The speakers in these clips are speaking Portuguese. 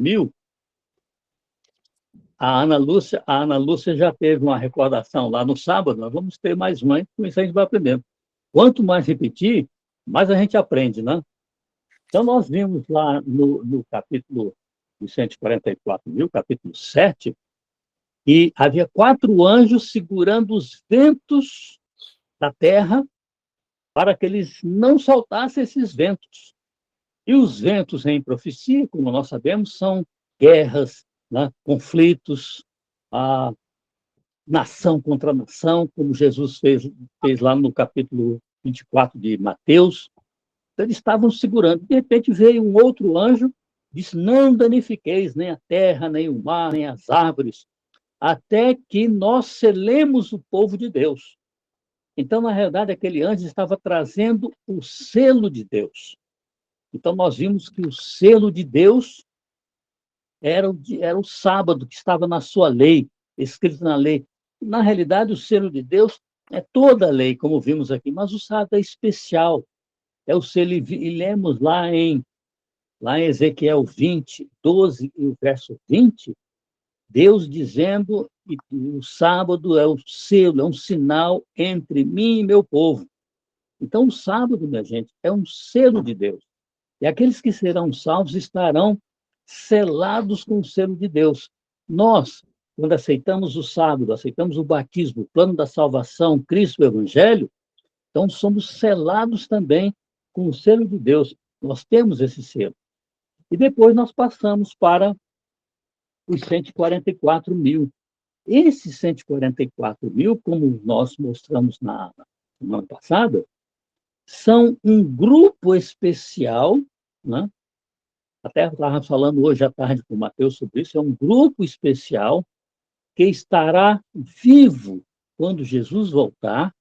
mil, a Ana Lúcia já teve uma recordação lá no sábado, nós vamos ter mais uma, com isso a gente vai aprendendo. Quanto mais repetir, mais a gente aprende, né? Então, nós vimos lá no capítulo de 144 mil, capítulo 7, que havia 4 anjos segurando os ventos da terra para que eles não soltassem esses ventos. E os ventos em profecia, como nós sabemos, são guerras, né, conflitos, a nação contra nação, como Jesus fez lá no capítulo 24 de Mateus. Então, eles estavam segurando. De repente veio um outro anjo, disse: não danifiqueis nem a terra, nem o mar, nem as árvores, até que nós selemos o povo de Deus. Então, na realidade, aquele anjo estava trazendo o selo de Deus. Então, nós vimos que o selo de Deus era o sábado, que estava na sua lei, escrito na lei. Na realidade, o selo de Deus é toda a lei, como vimos aqui, mas o sábado é especial. É o selo, e lemos lá em Ezequiel 20, 12 e o verso 20, Deus dizendo que o sábado é o selo, é um sinal entre mim e meu povo. Então, o sábado, minha gente, é um selo de Deus. E aqueles que serão salvos estarão selados com o selo de Deus. Nós, quando aceitamos o sábado, aceitamos o batismo, o plano da salvação, Cristo, o Evangelho, então somos selados também com o selo de Deus. Nós temos esse selo. E depois nós passamos para os 144 mil. Esses 144 mil, como nós mostramos na semana passada, são um grupo especial, né? Até estava falando hoje à tarde com o Mateus sobre isso, é um grupo especial que estará vivo quando Jesus voltar,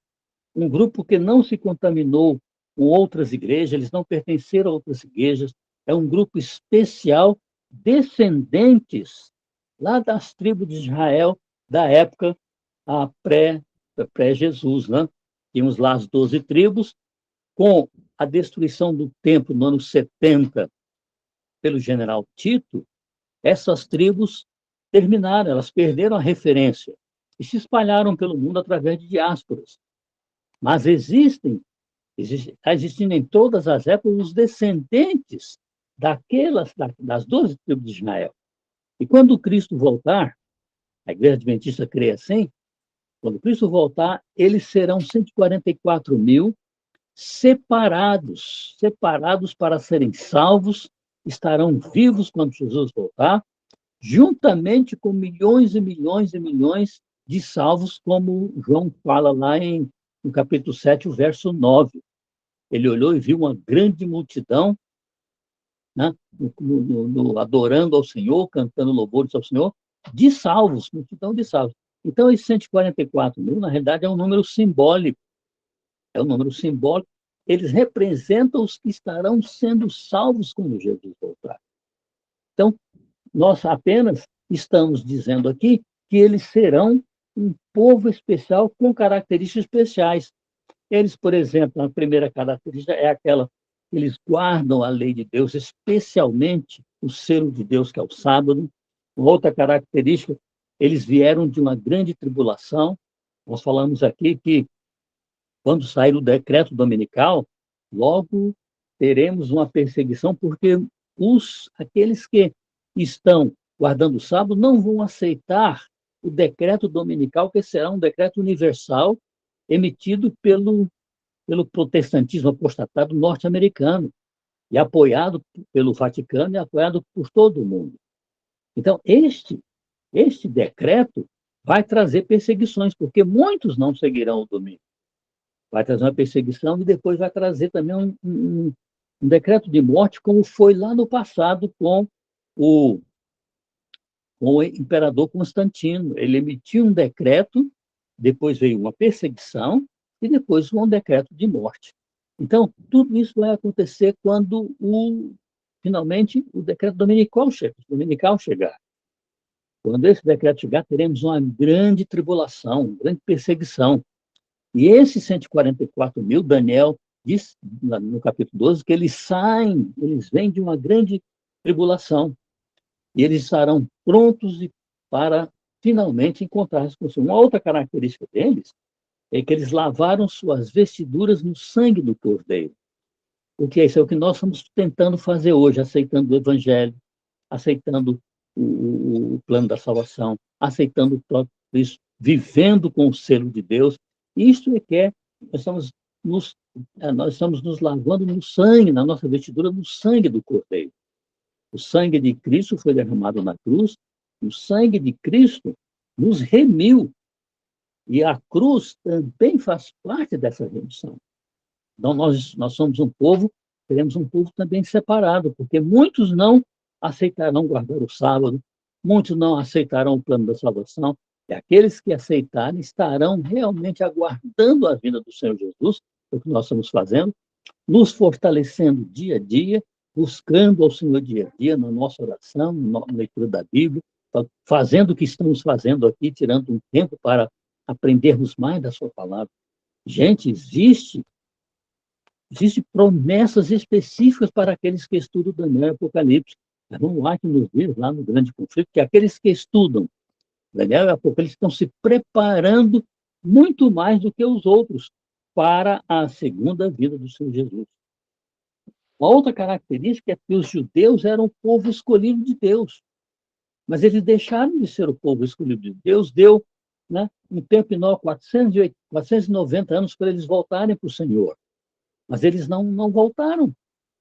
um grupo que não se contaminou com outras igrejas, eles não pertenceram a outras igrejas, é um grupo especial, descendentes lá das tribos de Israel, da época pré-Jesus, né? Tínhamos lá as 12 tribos, com a destruição do templo no ano 70 pelo general Tito, essas tribos terminaram, elas perderam a referência e se espalharam pelo mundo através de diásporas. Mas existindo em todas as épocas os descendentes das 12 tribos de Israel. E quando Cristo voltar, a Igreja Adventista crê assim, quando Cristo voltar, eles serão 144 mil separados para serem salvos, estarão vivos quando Jesus voltar, juntamente com milhões e milhões e milhões de salvos, como João fala lá no capítulo 7, o verso 9. Ele olhou e viu uma grande multidão, né, adorando ao Senhor, cantando louvores ao Senhor, de salvos, multidão de salvos. Então, esses 144 mil, na realidade, é um número simbólico. É um número simbólico. Eles representam os que estarão sendo salvos quando Jesus voltar. Então, nós apenas estamos dizendo aqui que eles serão um povo especial com características especiais. Eles, por exemplo, a primeira característica é aquela que eles guardam a lei de Deus, especialmente o selo de Deus, que é o sábado. Uma outra característica, eles vieram de uma grande tribulação. Nós falamos aqui que, quando sair o decreto dominical, logo teremos uma perseguição, porque aqueles que estão guardando o sábado não vão aceitar o decreto dominical, que será um decreto universal emitido pelo protestantismo apostatado norte-americano e apoiado pelo Vaticano e apoiado por todo o mundo. Então, este decreto vai trazer perseguições, porque muitos não seguirão o domingo. Vai trazer uma perseguição e depois vai trazer também um decreto de morte, como foi lá no passado com o imperador Constantino. Ele emitiu um decreto, depois veio uma perseguição e depois um decreto de morte. Então, tudo isso vai acontecer quando finalmente o decreto dominical chegar. Quando esse decreto chegar, teremos uma grande tribulação, uma grande perseguição. E esses 144 mil, Daniel diz no capítulo 12 que eles vêm de uma grande tribulação. e eles estarão prontos para finalmente encontrar-se com o Senhor. Uma outra característica deles é que eles lavaram suas vestiduras no sangue do Cordeiro. O que é isso? É o que nós estamos tentando fazer hoje, aceitando o Evangelho, aceitando o plano da salvação, aceitando o próprio Cristo, vivendo com o selo de Deus. Isto é que nós estamos nos lavando no sangue, na nossa vestidura, no sangue do Cordeiro. O sangue de Cristo foi derramado na cruz, o sangue de Cristo nos remiu. E a cruz também faz parte dessa remissão. Então, nós somos um povo, seremos um povo também separado, porque muitos não aceitarão guardar o sábado, muitos não aceitarão o plano da salvação, e aqueles que aceitarem estarão realmente aguardando a vinda do Senhor Jesus, é o que nós estamos fazendo, nos fortalecendo dia a dia, buscando ao Senhor dia a dia, na nossa oração, na leitura da Bíblia, fazendo o que estamos fazendo aqui, tirando um tempo para aprendermos mais da sua palavra. Gente, existe promessas específicas para aqueles que estudam Daniel e Apocalipse. Vamos lá que nos diz, lá no grande conflito, que aqueles que estudam Daniel e Apocalipse estão se preparando muito mais do que os outros para a segunda vinda do Senhor Jesus. Uma outra característica é que os judeus eram o povo escolhido de Deus, mas eles deixaram de ser o povo escolhido de Deus, deu, né, um tempo menor, 490 anos, para eles voltarem para o Senhor. Mas eles não voltaram.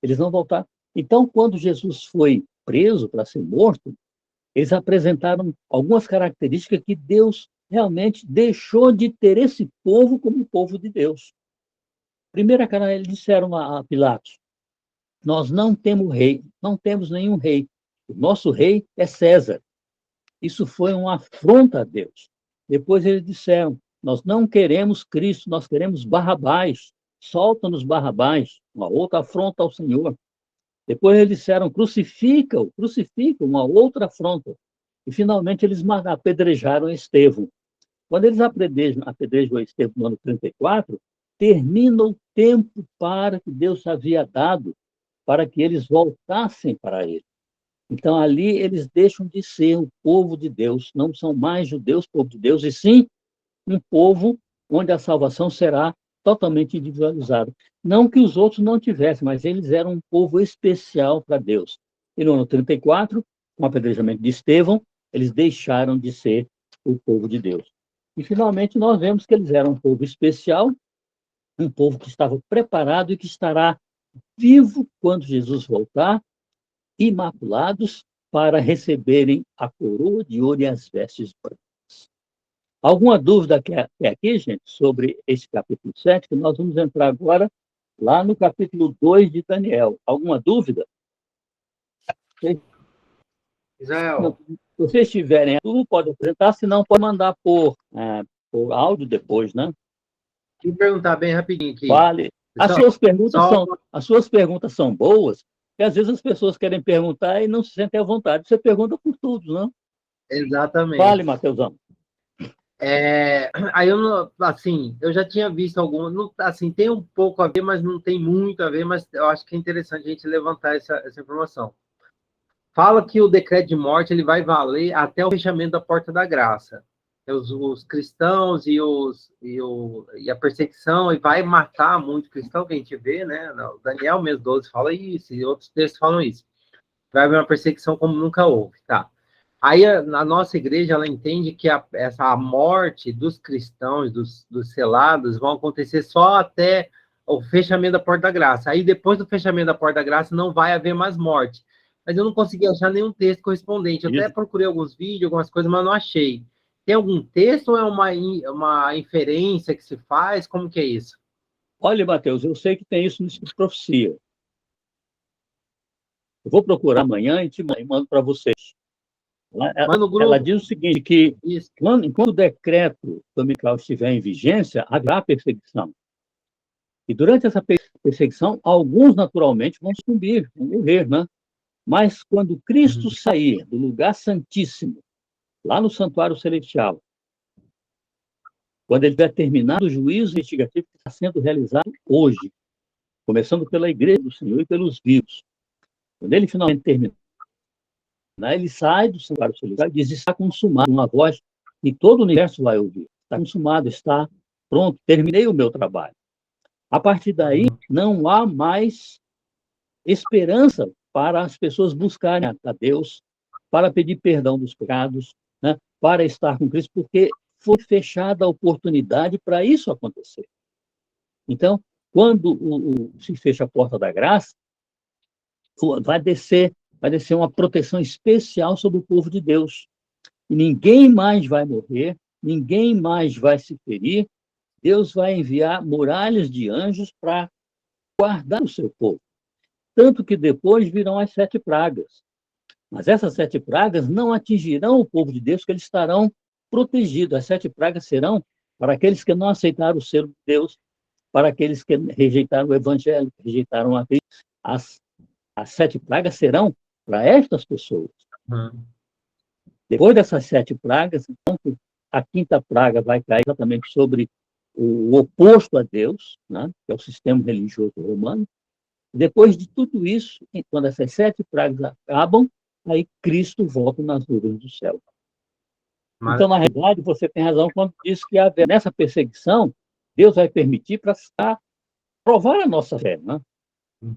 Eles não voltaram. Então, quando Jesus foi preso para ser morto, eles apresentaram algumas características que Deus realmente deixou de ter esse povo como povo de Deus. Primeira cara, eles disseram a Pilatos: nós não temos rei, não temos nenhum rei. O nosso rei é César. Isso foi uma afronta a Deus. Depois eles disseram: nós não queremos Cristo, nós queremos Barrabás. Solta-nos Barrabás, uma outra afronta ao Senhor. Depois eles disseram: crucifica-o, uma outra afronta. E finalmente eles apedrejaram Estevão. Quando eles apedrejam Estevão no ano 34, termina o tempo para que Deus havia dado para que eles voltassem para ele. Então, ali eles deixam de ser o povo de Deus, não são mais judeus, povo de Deus, e sim um povo onde a salvação será totalmente individualizada. Não que os outros não tivessem, mas eles eram um povo especial para Deus. E no ano 34, com o apedrejamento de Estevão, eles deixaram de ser o povo de Deus. E, finalmente, nós vemos que eles eram um povo especial, um povo que estava preparado e que estará vivo quando Jesus voltar, imaculados, para receberem a coroa de ouro e as vestes brancas. Alguma dúvida até aqui, gente, sobre esse capítulo 7, que nós vamos entrar agora lá no capítulo 2 de Daniel. Alguma dúvida? Israel. Se vocês tiverem dúvida, pode apresentar, se não, pode mandar por áudio depois, né? Deixa eu perguntar bem rapidinho aqui. Vale. As suas perguntas são boas, e às vezes as pessoas querem perguntar e não se sentem à vontade. Você pergunta por tudo, não? Exatamente. Vale, Mateusão. Aí eu já tinha visto algumas, assim, tem um pouco a ver, mas não tem muito a ver, mas eu acho que é interessante a gente levantar essa informação. Fala que o decreto de morte ele vai valer até o fechamento da porta da graça. Os cristãos e a perseguição, e vai matar muito cristão, que a gente vê, né? O Daniel mesmo 12 fala isso, e outros textos falam isso. Vai haver uma perseguição como nunca houve, tá? Aí a nossa igreja ela entende que essa morte dos cristãos, dos selados, vão acontecer só até o fechamento da porta da graça. Aí depois do fechamento da porta da graça não vai haver mais morte. Mas eu não consegui achar nenhum texto correspondente. Eu até procurei alguns vídeos, algumas coisas, mas não achei. Tem algum texto ou é uma inferência que se faz? Como que é isso? Olha, Mateus, eu sei que tem isso no Espírito de Profecia. Eu vou procurar amanhã e mando para vocês. Ela diz o seguinte, que enquanto o decreto dominical estiver em vigência, haverá perseguição. E durante essa perseguição, alguns naturalmente vão sucumbir, vão morrer, né? Mas quando Cristo sair do lugar santíssimo, lá no santuário celestial, quando ele tiver terminado o juízo investigativo que está sendo realizado hoje, começando pela igreja do Senhor e pelos vivos, quando ele finalmente terminar, né? Ele sai do santuário solitário e diz: está consumado, uma voz que todo o universo vai ouvir. Está consumado, está pronto, terminei o meu trabalho. A partir daí, não há mais esperança para as pessoas buscarem a Deus, para pedir perdão dos pecados, né? Para estar com Cristo, porque foi fechada a oportunidade para isso acontecer. Então, quando se fecha a porta da graça, vai descer uma proteção especial sobre o povo de Deus. E ninguém mais vai morrer, ninguém mais vai se ferir. Deus vai enviar muralhas de anjos para guardar o seu povo. Tanto que depois virão as 7 pragas. Mas essas 7 pragas não atingirão o povo de Deus, que eles estarão protegidos. As 7 pragas serão para aqueles que não aceitaram o selo de Deus, para aqueles que rejeitaram o evangelho, rejeitaram a Cristo. As 7 pragas serão para estas pessoas. Depois dessas 7 pragas, então, a 5ª praga vai cair exatamente sobre o oposto a Deus, né, que é o sistema religioso romano. Depois de tudo isso, quando essas 7 pragas acabam, aí Cristo volta nas nuvens do céu. Então, na realidade, você tem razão quando diz que nessa perseguição, Deus vai permitir para provar a nossa fé. Né?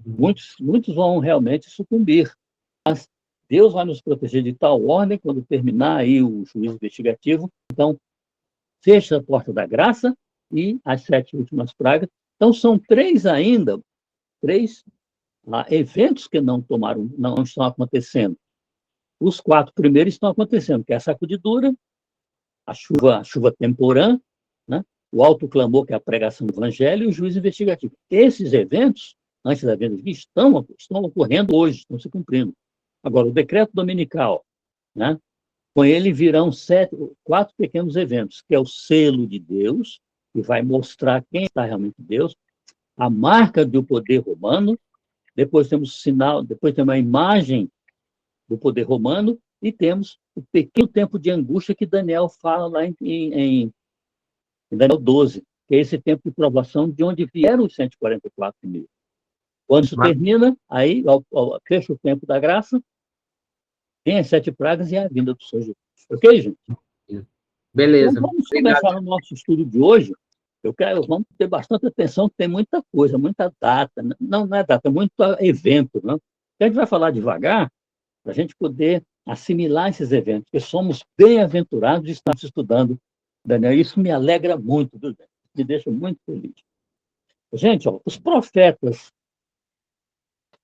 Muitos vão realmente sucumbir. Mas Deus vai nos proteger de tal ordem, quando terminar aí o juízo investigativo. Então, fecha a porta da graça e as 7 últimas pragas. Então, são 3 ainda, 3 eventos que não estão acontecendo. Os 4 primeiros estão acontecendo, que é a sacudidura, a chuva temporã, né? O alto clamor, que é a pregação do evangelho, e o juízo investigativo. Esses eventos, antes da vinda de Cristo, estão ocorrendo hoje, estão se cumprindo. Agora, o decreto dominical, né? Com ele virão 4 pequenos eventos, que é o selo de Deus, que vai mostrar quem está realmente Deus, a marca do poder romano, depois temos o sinal, depois temos a imagem do poder romano, e temos o pequeno tempo de angústia que Daniel fala lá em Daniel 12, que é esse tempo de provação de onde vieram os 144 mil. Quando isso termina, aí fecha o tempo da graça, tem as 7 pragas e a vinda do Senhor Jesus. Ok, gente? Beleza. Então, vamos começar o nosso estudo de hoje. Vamos ter bastante atenção, que tem muita coisa, muita data. Não é data, é muito evento. Né? A gente vai falar devagar, para a gente poder assimilar esses eventos, porque somos bem-aventurados de estar estudando, Daniel. Isso me alegra muito, viu? Me deixa muito feliz. Gente, os profetas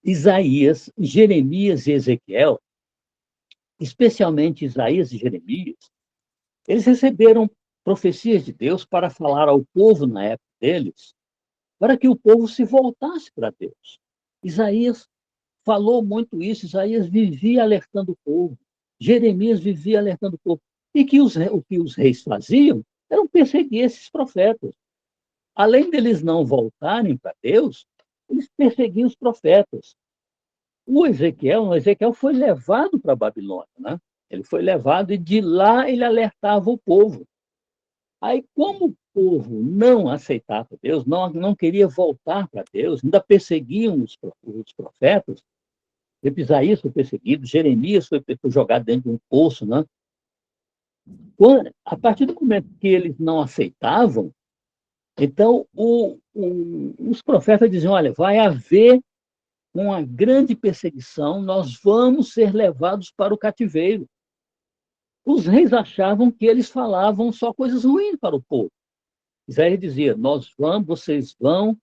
Isaías, Jeremias e Ezequiel, especialmente Isaías e Jeremias, eles receberam profecias de Deus para falar ao povo na época deles, para que o povo se voltasse para Deus. Isaías falou muito isso, Isaías vivia alertando o povo, Jeremias vivia alertando o povo. E o que os reis faziam era perseguir esses profetas. Além deles não voltarem para Deus, eles perseguiam os profetas. O Ezequiel foi levado para a Babilônia, né? Ele foi levado e de lá ele alertava o povo. Aí, como o povo não aceitava Deus, não queria voltar para Deus, ainda perseguiam os profetas, Isaías foi perseguido, Jeremias foi jogado dentro de um poço, né? A partir do momento que eles não aceitavam, então os profetas diziam: olha, vai haver uma grande perseguição, nós vamos ser levados para o cativeiro. Os reis achavam que eles falavam só coisas ruins para o povo. Isaías dizia: vocês vão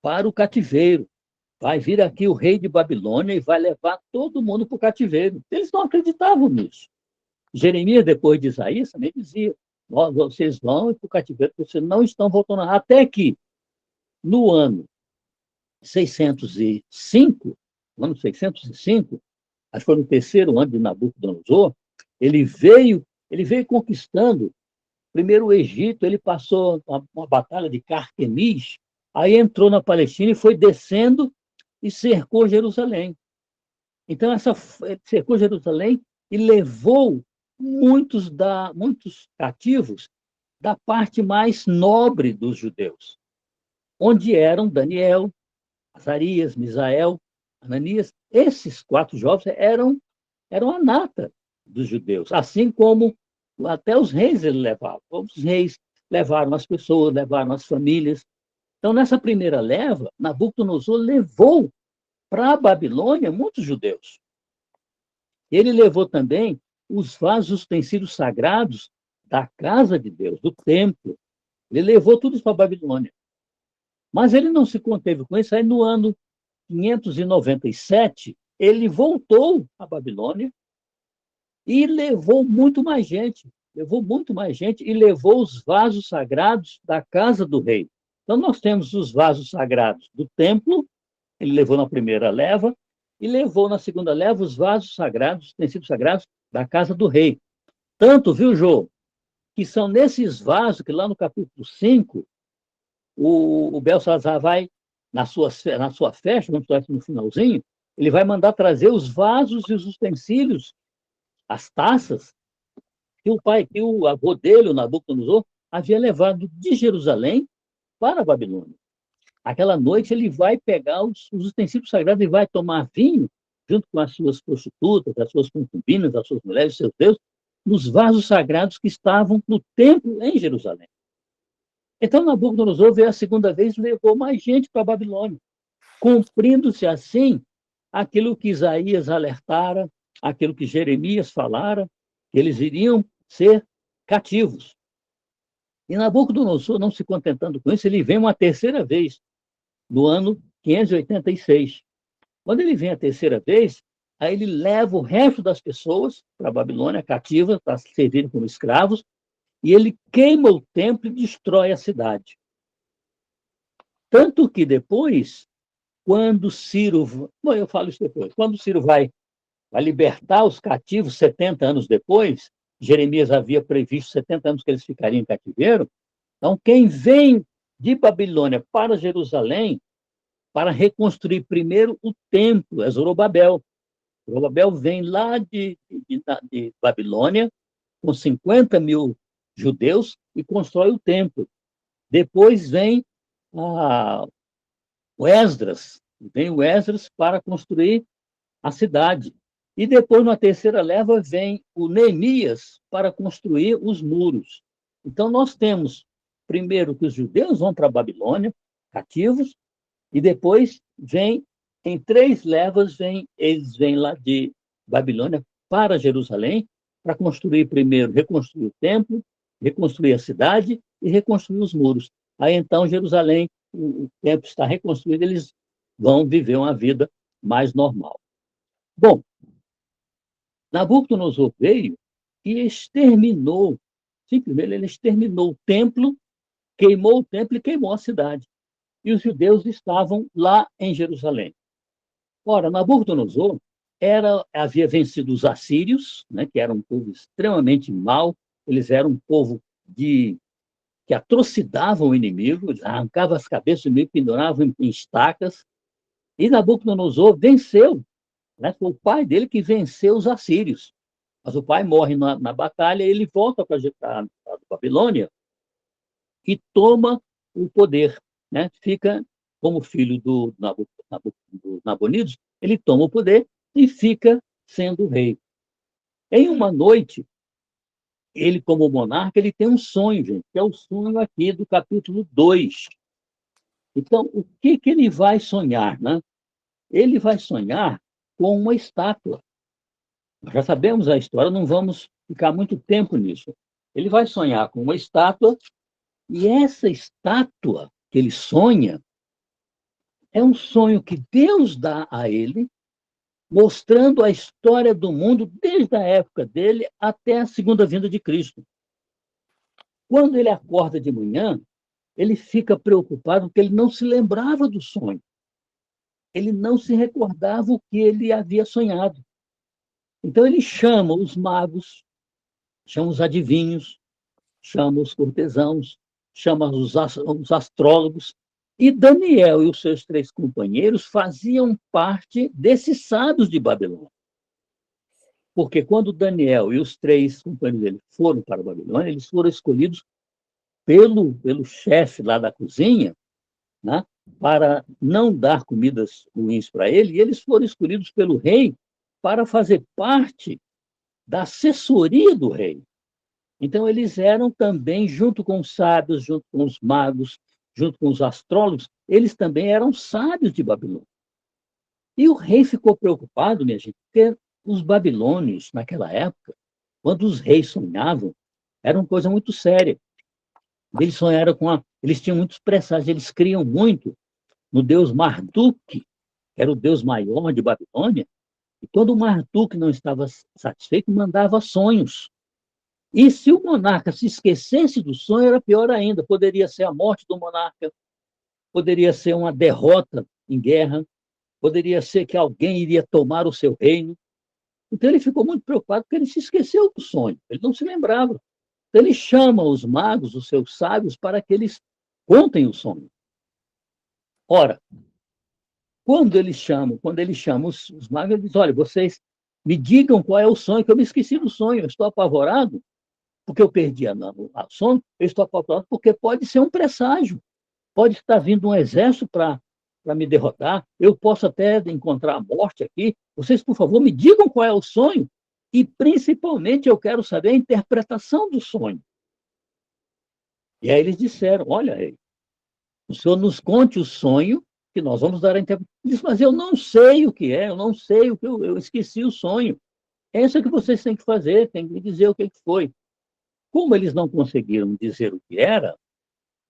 para o cativeiro. Vai vir aqui o rei de Babilônia e vai levar todo mundo para o cativeiro. Eles não acreditavam nisso. Jeremias, depois de Isaías, também dizia: vocês vão para o cativeiro, vocês não estão voltando. Até que, no ano 605, acho que foi no 3º ano de Nabucodonosor, ele veio conquistando primeiro o Egito, ele passou uma batalha de Carquemis, aí entrou na Palestina e foi descendo e cercou Jerusalém. Então, cercou Jerusalém e levou muitos cativos da parte mais nobre dos judeus, onde eram Daniel, Azarias, Misael, Ananias. Esses 4 jovens eram eram a nata dos judeus, assim como até os reis ele levava. Os reis levaram as pessoas, levaram as famílias. Então, nessa primeira leva, Nabucodonosor levou para a Babilônia muitos judeus. Ele levou também os vasos utensílios sagrados da casa de Deus, do templo. Ele levou tudo isso para a Babilônia. Mas ele não se conteve com isso. Aí, no ano 597, ele voltou à Babilônia e levou muito mais gente. Levou muito mais gente e levou os vasos sagrados da casa do rei. Então, nós temos os vasos sagrados do templo, ele levou na primeira leva, e levou na segunda leva os vasos sagrados, os utensílios sagrados da casa do rei. Tanto, viu, Jô, que são nesses vasos que lá no capítulo 5, o Belsazar vai, na sua festa, vamos falar no finalzinho, ele vai mandar trazer os vasos e os utensílios, as taças, que o avô dele, o Nabucodonosor, havia levado de Jerusalém para a Babilônia. Aquela noite ele vai pegar os utensílios sagrados e vai tomar vinho, junto com as suas prostitutas, as suas concubinas, as suas mulheres, os seus deuses, nos vasos sagrados que estavam no templo em Jerusalém. Então, Nabucodonosor veio a segunda vez e levou mais gente para a Babilônia, cumprindo-se assim aquilo que Isaías alertara, aquilo que Jeremias falara, que eles iriam ser cativos. E Nabucodonosor, não se contentando com isso, ele vem uma terceira vez, no ano 586. Quando ele vem a terceira vez, aí ele leva o resto das pessoas para a Babilônia cativa, para servirem como escravos, e ele queima o templo e destrói a cidade. Tanto que depois, quando Ciro... Bom, eu falo isso depois. Quando Ciro vai libertar os cativos, 70 anos depois, Jeremias havia previsto 70 anos que eles ficariam em cativeiro. Então, quem vem de Babilônia para Jerusalém para reconstruir primeiro o templo é Zorobabel. Zorobabel vem lá de Babilônia com 50 mil judeus e constrói o templo. Depois vem o Esdras para construir a cidade. E depois, na terceira leva, vem o Neemias para construir os muros. Então, nós temos, primeiro, que os judeus vão para a Babilônia, cativos, e depois vem, em 3 levas, eles vêm lá de Babilônia para Jerusalém, para construir primeiro, reconstruir o templo, reconstruir a cidade e reconstruir os muros. Aí, então, Jerusalém, o templo está reconstruído, eles vão viver uma vida mais normal. Bom, Nabucodonosor veio e exterminou, simplesmente ele exterminou o templo, queimou o templo e queimou a cidade. E os judeus estavam lá em Jerusalém. Ora, Nabucodonosor havia vencido os assírios, né, que eram um povo extremamente mau, eles eram um povo que atrocidavam o inimigo, arrancavam as cabeças do inimigo, penduravam em estacas, e Nabucodonosor venceu. Né? Foi o pai dele que venceu os assírios. Mas o pai morre na batalha, ele volta para a Babilônia e toma o poder. Né? Fica como filho do Nabonidos, ele toma o poder e fica sendo rei. Em uma noite, ele, como monarca, ele tem um sonho, gente, que é o sonho aqui do capítulo 2. Então, o que ele vai sonhar? Né? Ele vai sonhar com uma estátua. Nós já sabemos a história, não vamos ficar muito tempo nisso. Ele vai sonhar com uma estátua, e essa estátua que ele sonha é um sonho que Deus dá a ele, mostrando a história do mundo desde a época dele até a segunda vinda de Cristo. Quando ele acorda de manhã, ele fica preocupado porque ele não se lembrava do sonho. Ele não se recordava o que ele havia sonhado. Então ele chama os magos, chama os adivinhos, chama os cortesãos, chama os astrólogos, e Daniel e os seus 3 companheiros faziam parte desses sábios de Babilônia. Porque quando Daniel e os 3 companheiros dele foram para a Babilônia, eles foram escolhidos pelo chefe lá da cozinha, né, para não dar comidas ruins para ele, e eles foram escolhidos pelo rei para fazer parte da assessoria do rei. Então, eles eram também, junto com os sábios, junto com os magos, junto com os astrólogos, eles também eram sábios de Babilônia. E o rei ficou preocupado, minha gente, porque os babilônios, naquela época, quando os reis sonhavam, era uma coisa muito séria. Eles sonharam eles tinham muitos presságios, eles criam muito no deus Marduk, que era o deus maior de Babilônia, e quando o Marduk não estava satisfeito, mandava sonhos. E se o monarca se esquecesse do sonho, era pior ainda. Poderia ser a morte do monarca, poderia ser uma derrota em guerra, poderia ser que alguém iria tomar o seu reino. Então ele ficou muito preocupado porque ele se esqueceu do sonho, ele não se lembrava. Então ele chama os magos, os seus sábios, para que eles contem o sonho. Ora, quando ele chama os magos, ele diz: olha, vocês me digam qual é o sonho, que eu me esqueci do sonho, eu estou apavorado, porque eu perdi a sono, eu estou apavorado porque pode ser um presságio, pode estar vindo um exército para me derrotar, eu posso até encontrar a morte aqui. Vocês, por favor, me digam qual é o sonho, e principalmente eu quero saber a interpretação do sonho. E aí eles disseram: olha, rei, o senhor nos conte o sonho, que nós vamos dar a interpretação. Ele disse: mas eu não sei o que é, eu não sei o que eu esqueci o sonho. É isso que vocês têm que fazer, têm que me dizer o que foi. Como eles não conseguiram dizer o que era,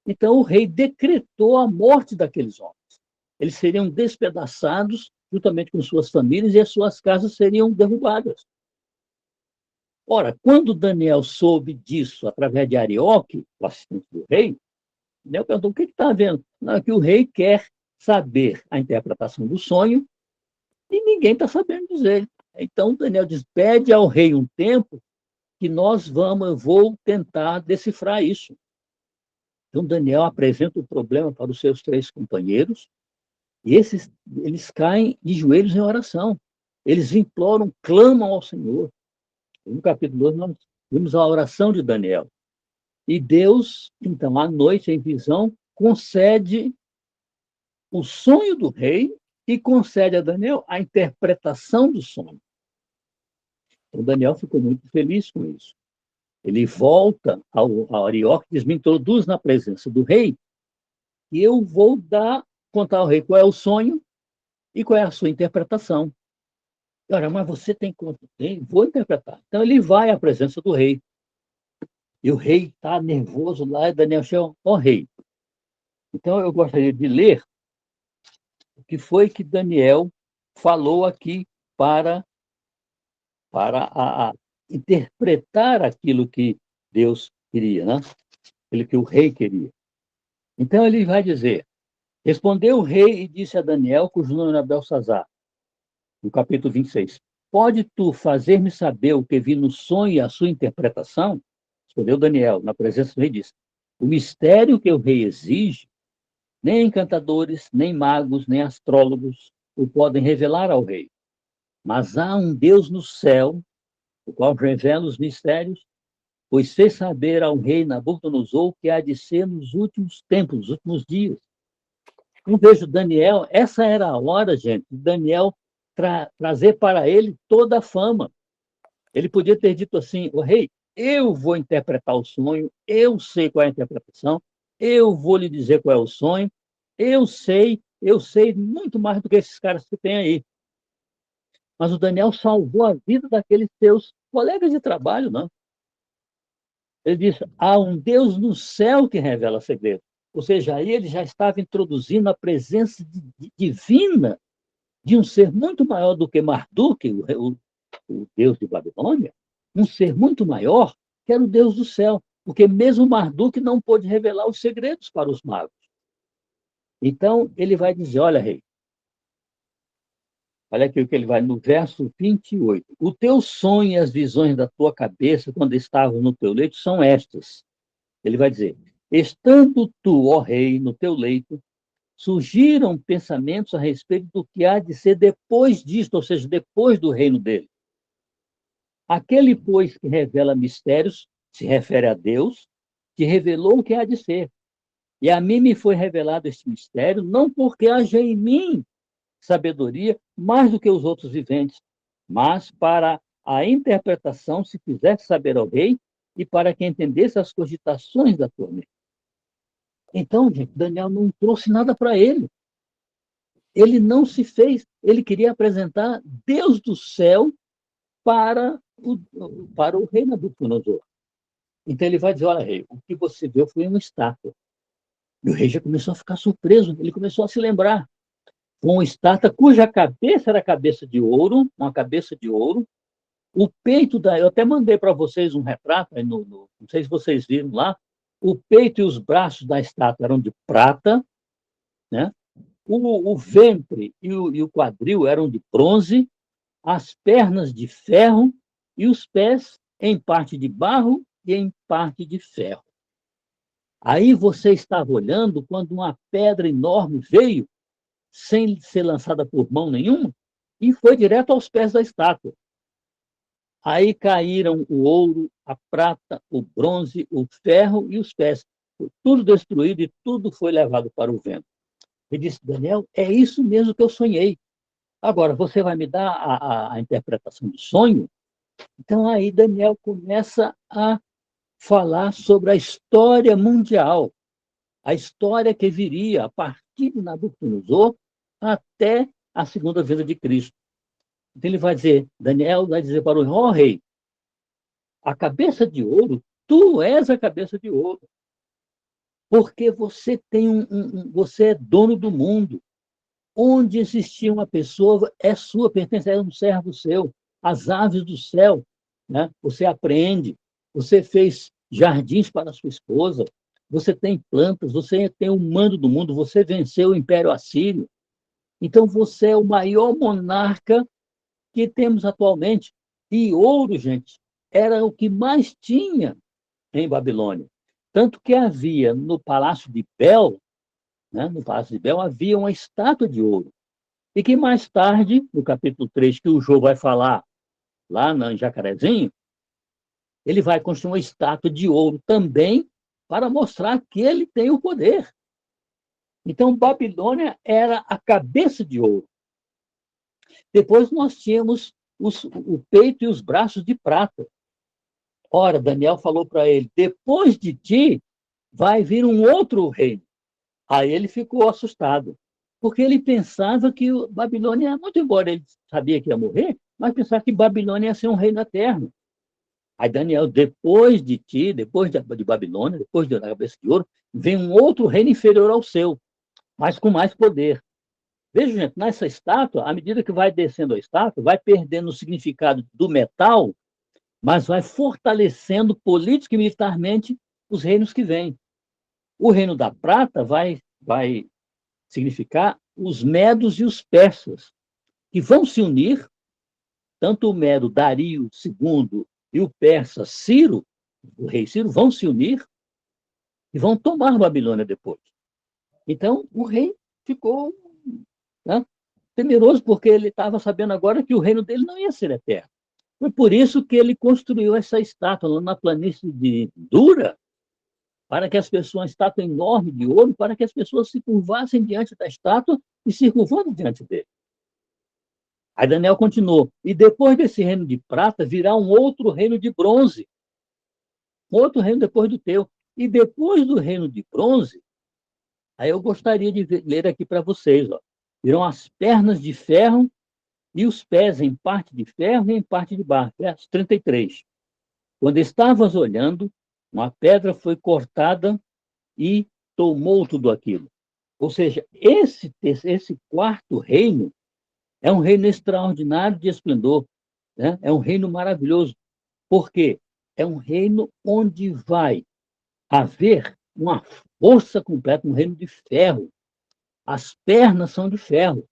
então o rei decretou a morte daqueles homens. Eles seriam despedaçados juntamente com suas famílias e as suas casas seriam derrubadas. Ora, quando Daniel soube disso através de Arioque, o assistente do rei, Daniel perguntou: o que está vendo? Não, é que o rei quer saber a interpretação do sonho e ninguém está sabendo dizer. Então Daniel diz: pede ao rei um tempo que eu vou tentar decifrar isso. Então Daniel apresenta o problema para os seus 3 companheiros e eles caem de joelhos em oração. Eles imploram, clamam ao Senhor. No capítulo 2 nós vimos a oração de Daniel. E Deus, então, à noite, em visão, concede o sonho do rei e concede a Daniel a interpretação do sonho. Então Daniel ficou muito feliz com isso. Ele volta ao Arioque e diz: me introduz na presença do rei e eu vou contar ao rei qual é o sonho e qual é a sua interpretação. Ora, mas você tem conta? Vou interpretar. Então ele vai à presença do rei. E o rei está nervoso lá, e Daniel chama: ó rei. Então eu gostaria de ler o que foi que Daniel falou aqui para interpretar aquilo que Deus queria, né? Aquilo que o rei queria. Então ele vai dizer: respondeu o rei e disse a Daniel, cujo nome era Belsazar, no capítulo 26, pode tu fazer-me saber o que vi no sonho e a sua interpretação? Respondeu Daniel, na presença do rei, disse: o mistério que o rei exige, nem encantadores, nem magos, nem astrólogos o podem revelar ao rei. Mas há um Deus no céu, o qual revela os mistérios, pois fez saber ao rei Nabucodonosor o que há de ser nos últimos tempos, nos últimos dias. Eu vejo Daniel, essa era a hora, gente, de Daniel trazer para ele toda a fama. Ele podia ter dito assim: o rei, eu vou interpretar o sonho, eu sei qual é a interpretação, eu vou lhe dizer qual é o sonho, eu sei muito mais do que esses caras que tem aí. Mas o Daniel salvou a vida daqueles seus colegas de trabalho, não. Ele disse: há um Deus no céu que revela segredos. Ou seja, aí ele já estava introduzindo a presença divina de um ser muito maior do que Marduk, o Deus de Babilônia, um ser muito maior, que era o Deus do céu, porque mesmo Marduk não pôde revelar os segredos para os magos. Então, ele vai dizer: olha, rei, olha aqui o que ele vai no verso 28. O teu sonho e as visões da tua cabeça, quando estavam no teu leito, são estas. Ele vai dizer: estando tu, ó rei, no teu leito, surgiram pensamentos a respeito do que há de ser depois disto, ou seja, depois do reino dele. Aquele, pois, que revela mistérios, se refere a Deus, que revelou o que há de ser. E a mim me foi revelado este mistério, não porque haja em mim sabedoria mais do que os outros viventes, mas para a interpretação se fizesse saber ao rei e para que entendesse as cogitações da tua mente. Então, gente, Daniel não trouxe nada para ele. Ele não se fez, ele queria apresentar Deus do céu para o rei Nabucodonosor. Então ele vai dizer, olha, rei, o que você viu foi uma estátua. E o rei já começou a ficar surpreso, ele começou a se lembrar. Uma estátua cuja cabeça era cabeça de ouro, uma cabeça de ouro. O peito da... Eu até mandei para vocês um retrato, não sei se vocês viram lá. O peito e os braços da estátua eram de prata, né? O ventre e o quadril eram de bronze, as pernas de ferro e os pés em parte de barro e em parte de ferro. Aí você estava olhando quando uma pedra enorme veio, sem ser lançada por mão nenhuma, e foi direto aos pés da estátua. Aí caíram o ouro, a prata, o bronze, o ferro e os pés. Foi tudo destruído e tudo foi levado para o vento. Ele disse, Daniel, é isso mesmo que eu sonhei. Agora, você vai me dar a interpretação do sonho? Então, aí Daniel começa a falar sobre a história mundial, a história que viria a partir de Nabucodonosor até a segunda vinda de Cristo. Então, ele vai dizer, Daniel vai dizer para o rei, a cabeça de ouro, tu és a cabeça de ouro, porque você tem você é dono do mundo. Onde existia uma pessoa, é sua, pertence a um servo seu. As aves do céu, né? Você apreende, você fez jardins para a sua esposa, você tem plantas, você tem o mando do mundo, você venceu o Império Assírio. Então, você é o maior monarca que temos atualmente. E ouro, gente, era o que mais tinha em Babilônia. Tanto que havia no Palácio de Bel, né, no Palácio de Bel, havia uma estátua de ouro. E que mais tarde, no capítulo 3, que o Jô vai falar lá em Jacarezinho, ele vai construir uma estátua de ouro também para mostrar que ele tem o poder. Então, Babilônia era a cabeça de ouro. Depois nós tínhamos o peito e os braços de prata. Ora, Daniel falou para ele, depois de ti vai vir um outro reino. Aí ele ficou assustado, porque ele pensava que Babilônia, muito embora ele sabia que ia morrer, mas pensava que Babilônia ia ser um reino eterno. Aí Daniel, depois de ti, depois de Babilônia, depois da cabeça de ouro, vem um outro reino inferior ao seu, mas com mais poder. Veja, gente, nessa estátua, à medida que vai descendo a estátua, vai perdendo o significado do metal, mas vai fortalecendo política e militarmente os reinos que vêm. O reino da prata vai significar os medos e os persas, que vão se unir, tanto o medo Dario II e o persa Ciro, o rei Ciro, vão se unir e vão tomar Babilônia depois. Então, o rei ficou, né, temeroso, porque ele estava sabendo agora que o reino dele não ia ser eterno. Foi por isso que ele construiu essa estátua lá na planície de Dura, para que as pessoas, uma estátua enorme de ouro, para que as pessoas se curvassem diante da estátua e se curvando diante dele. Aí Daniel continuou, e depois desse reino de prata virá um outro reino de bronze, um outro reino depois do teu. E depois do reino de bronze, aí eu gostaria de ler aqui para vocês, ó, virão as pernas de ferro e os pés em parte de ferro e em parte de barro. Verso 33. Quando estavas olhando, uma pedra foi cortada e tomou tudo aquilo. Ou seja, esse quarto reino é um reino extraordinário de esplendor, né? É um reino maravilhoso. Por quê? É um reino onde vai haver uma força completa, um reino de ferro. As pernas são de ferro.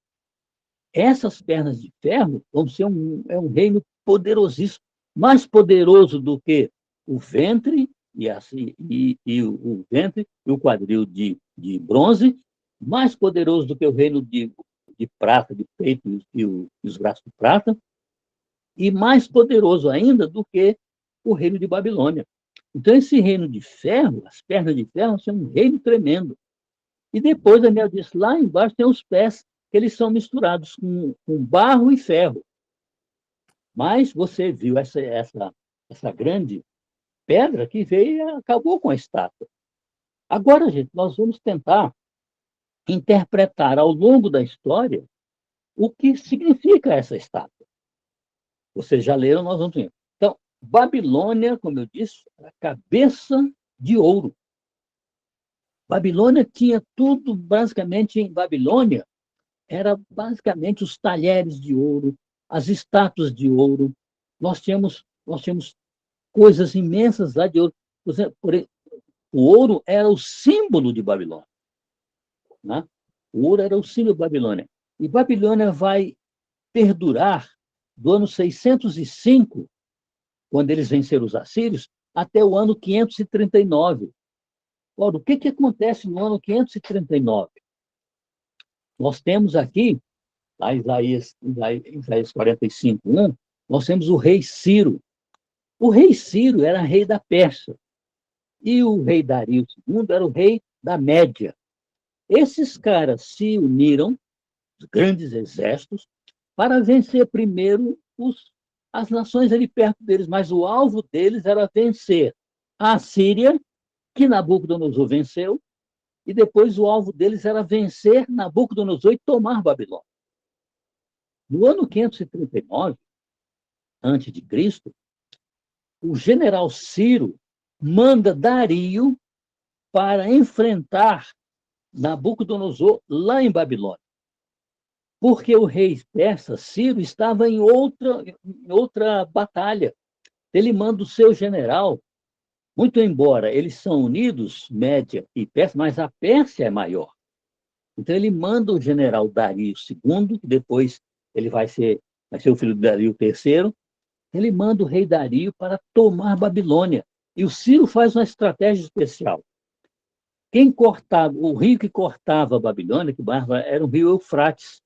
Essas pernas de ferro vão ser um reino poderosíssimo, mais poderoso do que o ventre e o ventre e o quadril de bronze, mais poderoso do que o reino de prata, de peito e os braços de prata, e mais poderoso ainda do que o reino de Babilônia. Então, esse reino de ferro, as pernas de ferro, são um reino tremendo. E depois, Daniel disse, lá embaixo tem os pés, que eles são misturados com barro e ferro. Mas você viu essa grande pedra que veio e acabou com a estátua. Agora, gente, nós vamos tentar interpretar ao longo da história o que significa essa estátua. Vocês já leram, nós vamos ver. Então, Babilônia, como eu disse, era cabeça de ouro. Babilônia tinha tudo, basicamente, em Babilônia, era basicamente os talheres de ouro, as estátuas de ouro. Nós tínhamos coisas imensas lá de ouro. O ouro era o símbolo de Babilônia. Né? O ouro era o símbolo de Babilônia. E Babilônia vai perdurar do ano 605, quando eles venceram os assírios, até o ano 539. Ora, o que acontece no ano 539? Nós temos aqui, lá em Isaías 45:1, nós temos o rei Ciro. O rei Ciro era rei da Pérsia. E o rei Dario II era o rei da Média. Esses caras se uniram, os grandes exércitos, para vencer primeiro as nações ali perto deles, mas o alvo deles era vencer a Síria, que Nabucodonosor venceu, e depois o alvo deles era vencer Nabucodonosor e tomar Babilônia. No ano 539, antes de Cristo, o general Ciro manda Dario para enfrentar Nabucodonosor lá em Babilônia. Porque o rei persa, Ciro, estava em outra batalha. Ele manda o seu general, muito embora eles são unidos, Média e Pérsia, mas a Pérsia é maior. Então ele manda o general Dario II, que depois ele vai ser o filho de Dario III, ele manda o rei Dario para tomar Babilônia. E o Ciro faz uma estratégia especial. O rio que cortava a Babilônia, que era o rio Eufrates.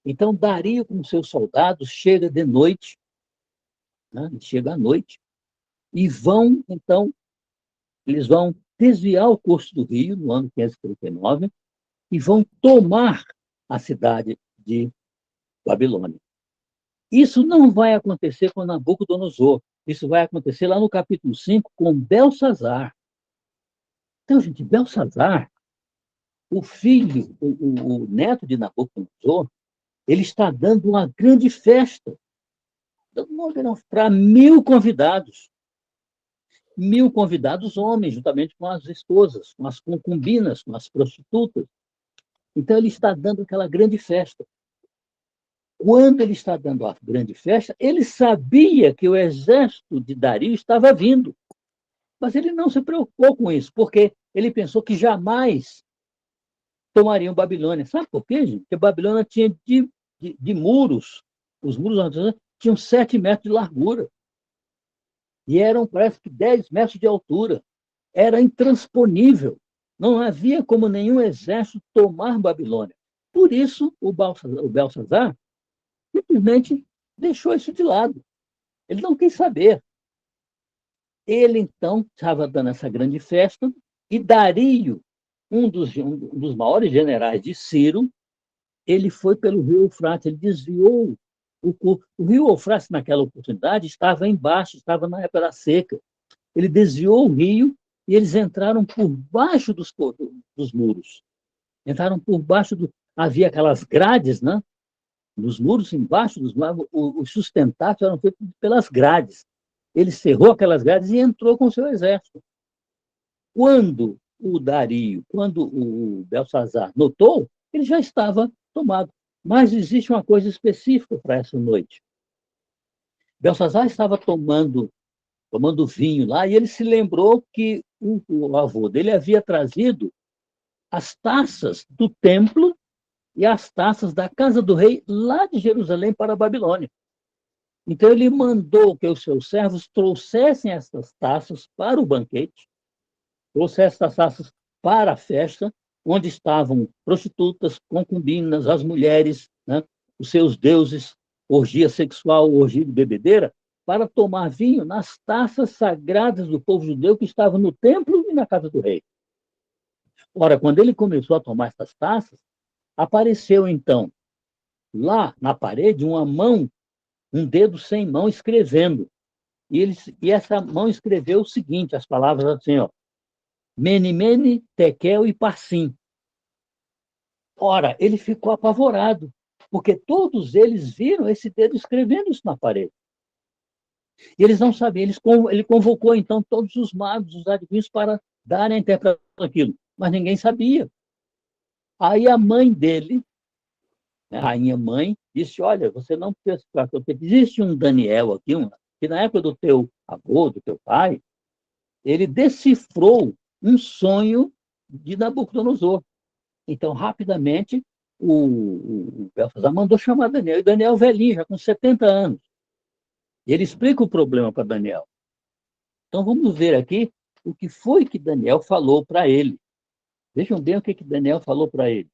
Então, Dario, com seus soldados, chega de noite, né? Chega à noite, e eles vão desviar o curso do rio, no ano 539, e vão tomar a cidade de Babilônia. Isso não vai acontecer com Nabucodonosor, isso vai acontecer lá no capítulo 5, com Belsazar. Então, gente, Belsazar, o filho, o neto de Nabucodonosor, ele está dando uma grande festa para 1.000 convidados. 1.000 convidados homens, juntamente com as esposas, com as concubinas, com as prostitutas. Então, ele está dando aquela grande festa. Quando ele está dando a grande festa, ele sabia que o exército de Dario estava vindo. Mas ele não se preocupou com isso, porque ele pensou que jamais tomariam Babilônia. Sabe por quê, gente? Porque Babilônia tinha de muros, os muros tinham 7 metros de largura. E eram, parece que, 10 metros de altura. Era intransponível. Não havia como nenhum exército tomar Babilônia. Por isso, o Belsazar simplesmente deixou isso de lado. Ele não quis saber. Ele, então, estava dando essa grande festa, e Dario, um dos maiores generais de Ciro, ele foi pelo rio Eufrates, ele desviou o rio Eufrates, naquela oportunidade, estava embaixo, estava na época da seca. Ele desviou o rio e eles entraram por baixo dos muros. Entraram por baixo havia aquelas grades, né? Nos muros, embaixo dos muros, os sustentáculos eram feitos pelas grades. Ele cerrou aquelas grades e entrou com o seu exército. Quando o Belsazar notou, ele já estava tomado. Mas existe uma coisa específica para essa noite. Belsazar estava tomando vinho lá, e ele se lembrou que o avô dele havia trazido as taças do templo e as taças da casa do rei lá de Jerusalém para a Babilônia. Então ele mandou que os seus servos trouxessem essas taças para o banquete, trouxessem essas taças para a festa, onde estavam prostitutas, concubinas, as mulheres, né, os seus deuses, orgia sexual, orgia de bebedeira, para tomar vinho nas taças sagradas do povo judeu que estavam no templo e na casa do rei. Ora, quando ele começou a tomar essas taças, apareceu, então, lá na parede, uma mão um dedo sem mão escrevendo. E essa mão escreveu o seguinte, as palavras assim, ó, Mene, Mene, Tekel e Parsim. Ora, ele ficou apavorado, porque todos eles viram esse dedo escrevendo isso na parede. E eles não sabiam, ele convocou então todos os magos, os adivinhos, para darem a interpretação daquilo, mas ninguém sabia. Aí a mãe dele, a rainha mãe, disse, olha, você não precisa se preocupar, porque existe um Daniel aqui, que na época do teu avô, do teu pai, ele decifrou um sonho de Nabucodonosor. Então, rapidamente, o Belfazar mandou chamar Daniel, e Daniel velhinho, já com 70 anos. E ele explica o problema para Daniel. Então, vamos ver aqui o que foi que Daniel falou para ele. Vejam bem o que Daniel falou para ele.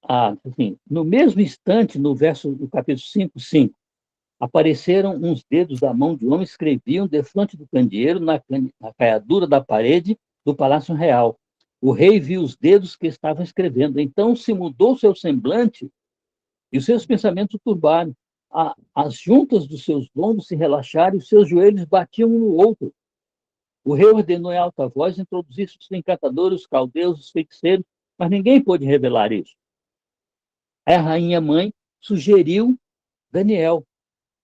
Assim, no mesmo instante, no capítulo 5, apareceram uns dedos da mão de um homem que escreviam defronte do candeeiro na caiadura da parede do Palácio Real. O rei viu os dedos que estavam escrevendo. Então se mudou seu semblante e os seus pensamentos o turbaram. As juntas dos seus lombos se relaxaram e os seus joelhos batiam um no outro. O rei ordenou em alta voz introduzir os encantadores, os caldeus, os feiticeiros, mas ninguém pôde revelar isso. A rainha mãe sugeriu Daniel.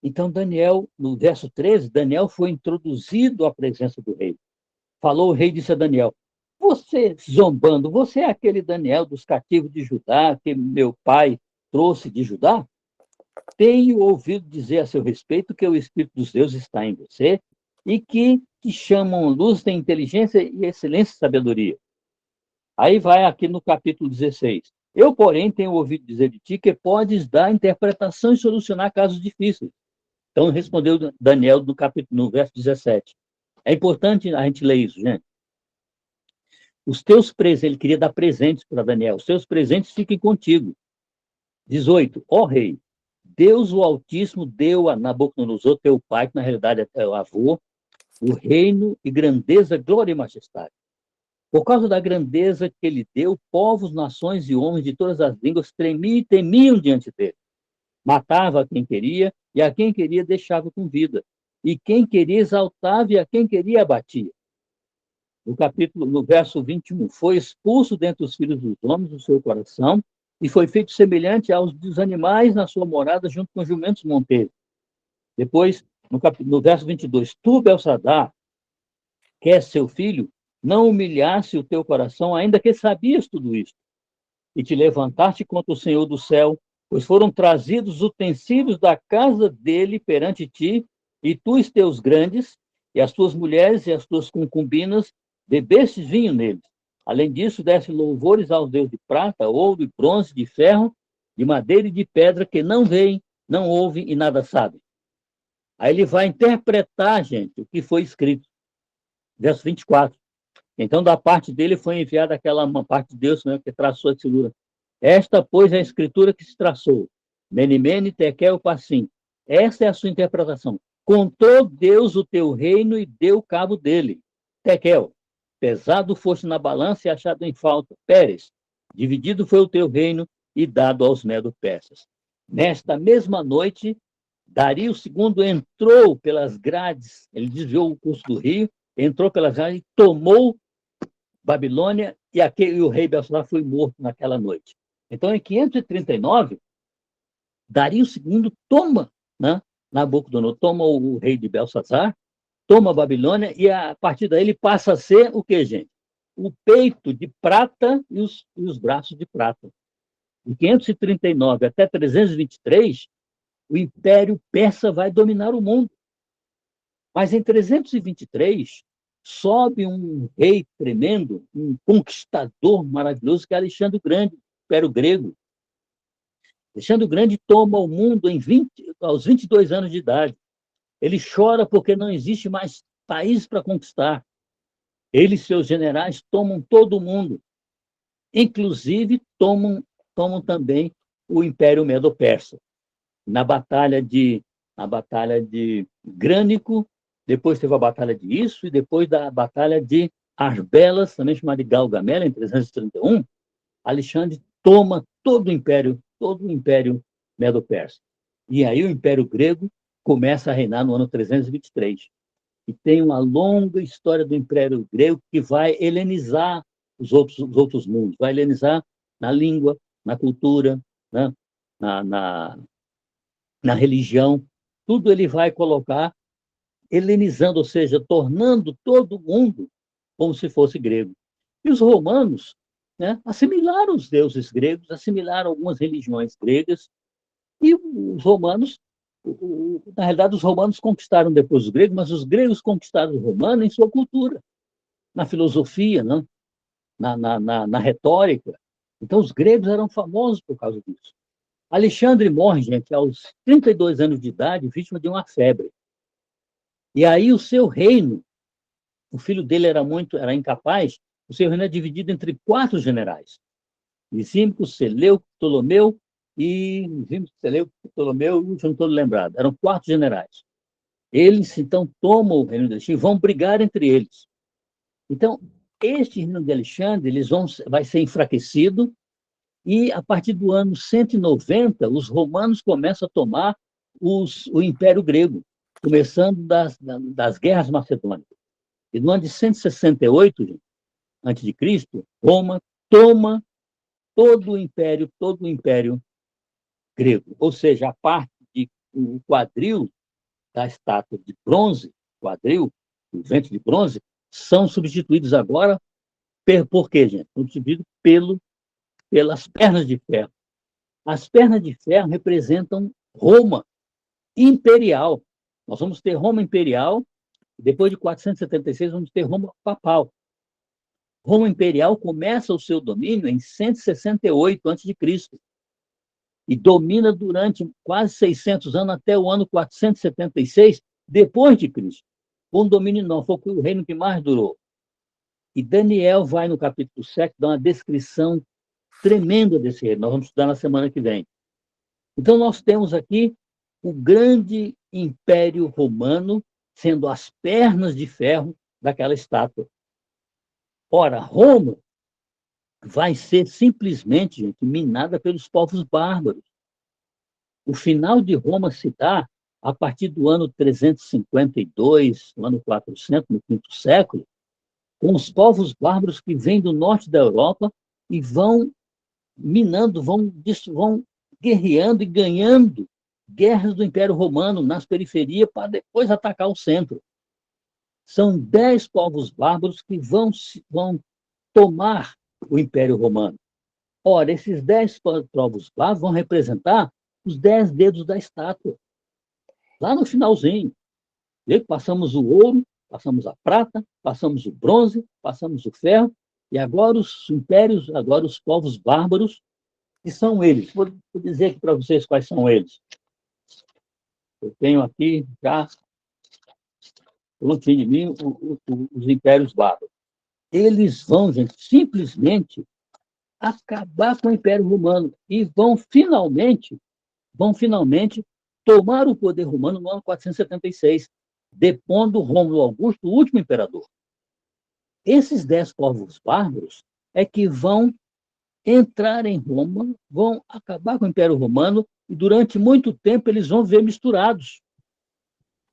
Então, Daniel, no verso 13, Daniel foi introduzido à presença do rei. Falou o rei, disse a Daniel, você, zombando, você é aquele Daniel dos cativos de Judá, que meu pai trouxe de Judá? Tenho ouvido dizer a seu respeito que o Espírito dos deuses está em você e que te chamam luz da inteligência e excelência e sabedoria. Aí vai aqui no capítulo 16. Eu, porém, tenho ouvido dizer de ti que podes dar interpretação e solucionar casos difíceis. Então, respondeu Daniel no verso 17. É importante a gente ler isso, gente. Os teus presentes, ele queria dar presentes para Daniel, os teus presentes fiquem contigo. 18. Ó rei, Deus o Altíssimo deu a Nabucodonosor, teu pai, que na realidade é teu avô, o reino e grandeza, glória e majestade. Por causa da grandeza que ele deu, povos, nações e homens de todas as línguas tremiam e temiam diante dele. Matava a quem queria e a quem queria deixava com vida. E quem queria exaltava e a quem queria abatia. No verso 21, foi expulso dentre os filhos dos homens o seu coração e foi feito semelhante aos dos animais na sua morada junto com os jumentos monteiros. Depois, no verso 22, tu, Belsadar, que és seu filho, não humilhasse o teu coração, ainda que sabias tudo isso, e te levantaste contra o Senhor do céu, pois foram trazidos utensílios da casa dele perante ti, e tu, os teus grandes, e as tuas mulheres e as tuas concubinas, bebestes vinho neles. Além disso, deste louvores aos deuses de prata, ouro e bronze, de ferro, de madeira e de pedra, que não veem, não ouvem e nada sabem. Aí ele vai interpretar, gente, o que foi escrito. Verso 24. Então, da parte dele foi enviada uma parte de Deus, né, que traçou a escritura. Esta, pois, é a escritura que se traçou. Mene, Mene, Tekel, Parsim. Esta é a sua interpretação. Contou Deus o teu reino e deu cabo dele. Tekel, pesado foste na balança e achado em falta. Pérez, dividido foi o teu reino e dado aos medo-persas. Nesta mesma noite, Dario II entrou pelas grades, ele desviou o curso do rio, entrou pelas grades e tomou Babilônia, e o rei Belsazar foi morto naquela noite. Então, em 539, Dario II toma, né, Nabucodonosor, toma o rei de Belsazar, toma a Babilônia, e a partir daí ele passa a ser o quê, gente? O peito de prata e os braços de prata. De 539 até 323, o Império Persa vai dominar o mundo. Mas em 323, sobe um rei tremendo, um conquistador maravilhoso, que é Alexandre o Grande, Império Grego. Alexandre o Grande toma o mundo aos 22 anos de idade. Ele chora porque não existe mais país para conquistar. Ele e seus generais tomam todo o mundo. Inclusive, tomam também o Império Medo-Persa. Na batalha de Grânico, depois teve a batalha de Isso, e depois da batalha de Arbelas, também chamada de Galgamela, em 331, Alexandre toma todo o império Medo-Persa. E aí o Império Grego começa a reinar no ano 323. E tem uma longa história do Império Grego que vai helenizar os outros mundos, vai helenizar na língua, na cultura, né? na, na, na religião, tudo ele vai colocar helenizando, ou seja, tornando todo mundo como se fosse grego. E os romanos, né, assimilaram os deuses gregos, assimilaram algumas religiões gregas, e os romanos, na realidade, os romanos conquistaram depois os gregos, mas os gregos conquistaram os romanos em sua cultura, na filosofia, né, na retórica. Então, os gregos eram famosos por causa disso. Alexandre morre, gente, aos 32 anos de idade, vítima de uma febre. E aí o seu reino, o filho dele era incapaz, o seu reino é dividido entre 4 generais. Lisímaco, Seleuco, Ptolomeu e o último não estou lembrado. Eram 4 generais. Eles, então, tomam o reino de Alexandre e vão brigar entre eles. Então, este reino de Alexandre vai ser enfraquecido e, a partir do ano 190, os romanos começam a tomar o Império Grego, começando das guerras macedônicas. E no ano de 168, a.C., Roma toma todo o Império grego, ou seja, a parte do quadril da estátua de bronze, quadril, o vento de bronze, são substituídos agora, por quê, gente? São substituídos pelas pernas de ferro. As pernas de ferro representam Roma imperial. Nós vamos ter Roma imperial, depois de 476 vamos ter Roma papal. Roma imperial começa o seu domínio em 168 a.C. e domina durante quase 600 anos, até o ano 476 depois de Cristo. Um domínio não, foi o reino que mais durou. E Daniel vai, no capítulo 7, dar uma descrição tremenda desse reino. Nós vamos estudar na semana que vem. Então, nós temos aqui o grande Império Romano sendo as pernas de ferro daquela estátua. Ora, Roma vai ser simplesmente, gente, minada pelos povos bárbaros. O final de Roma se dá a partir do ano 352, no ano 400, no quinto século, com os povos bárbaros que vêm do norte da Europa e vão minando, vão guerreando e ganhando guerras do Império Romano nas periferias para depois atacar o centro. São 10 povos bárbaros que vão tomar o Império Romano. Ora, esses 10 povos bárbaros vão representar os 10 dedos da estátua. Lá no finalzinho, passamos o ouro, passamos a prata, passamos o bronze, passamos o ferro, e agora os impérios, agora os povos bárbaros, que são eles. Vou dizer aqui para vocês quais são eles. Eu tenho aqui já prontinho de mim os impérios bárbaros. Eles vão, gente, simplesmente acabar com o Império Romano e vão finalmente tomar o poder romano no ano 476, depondo Rômulo Augusto, o último imperador. Esses 10 povos bárbaros é que vão entrar em Roma, vão acabar com o Império Romano e durante muito tempo eles vão ver misturados.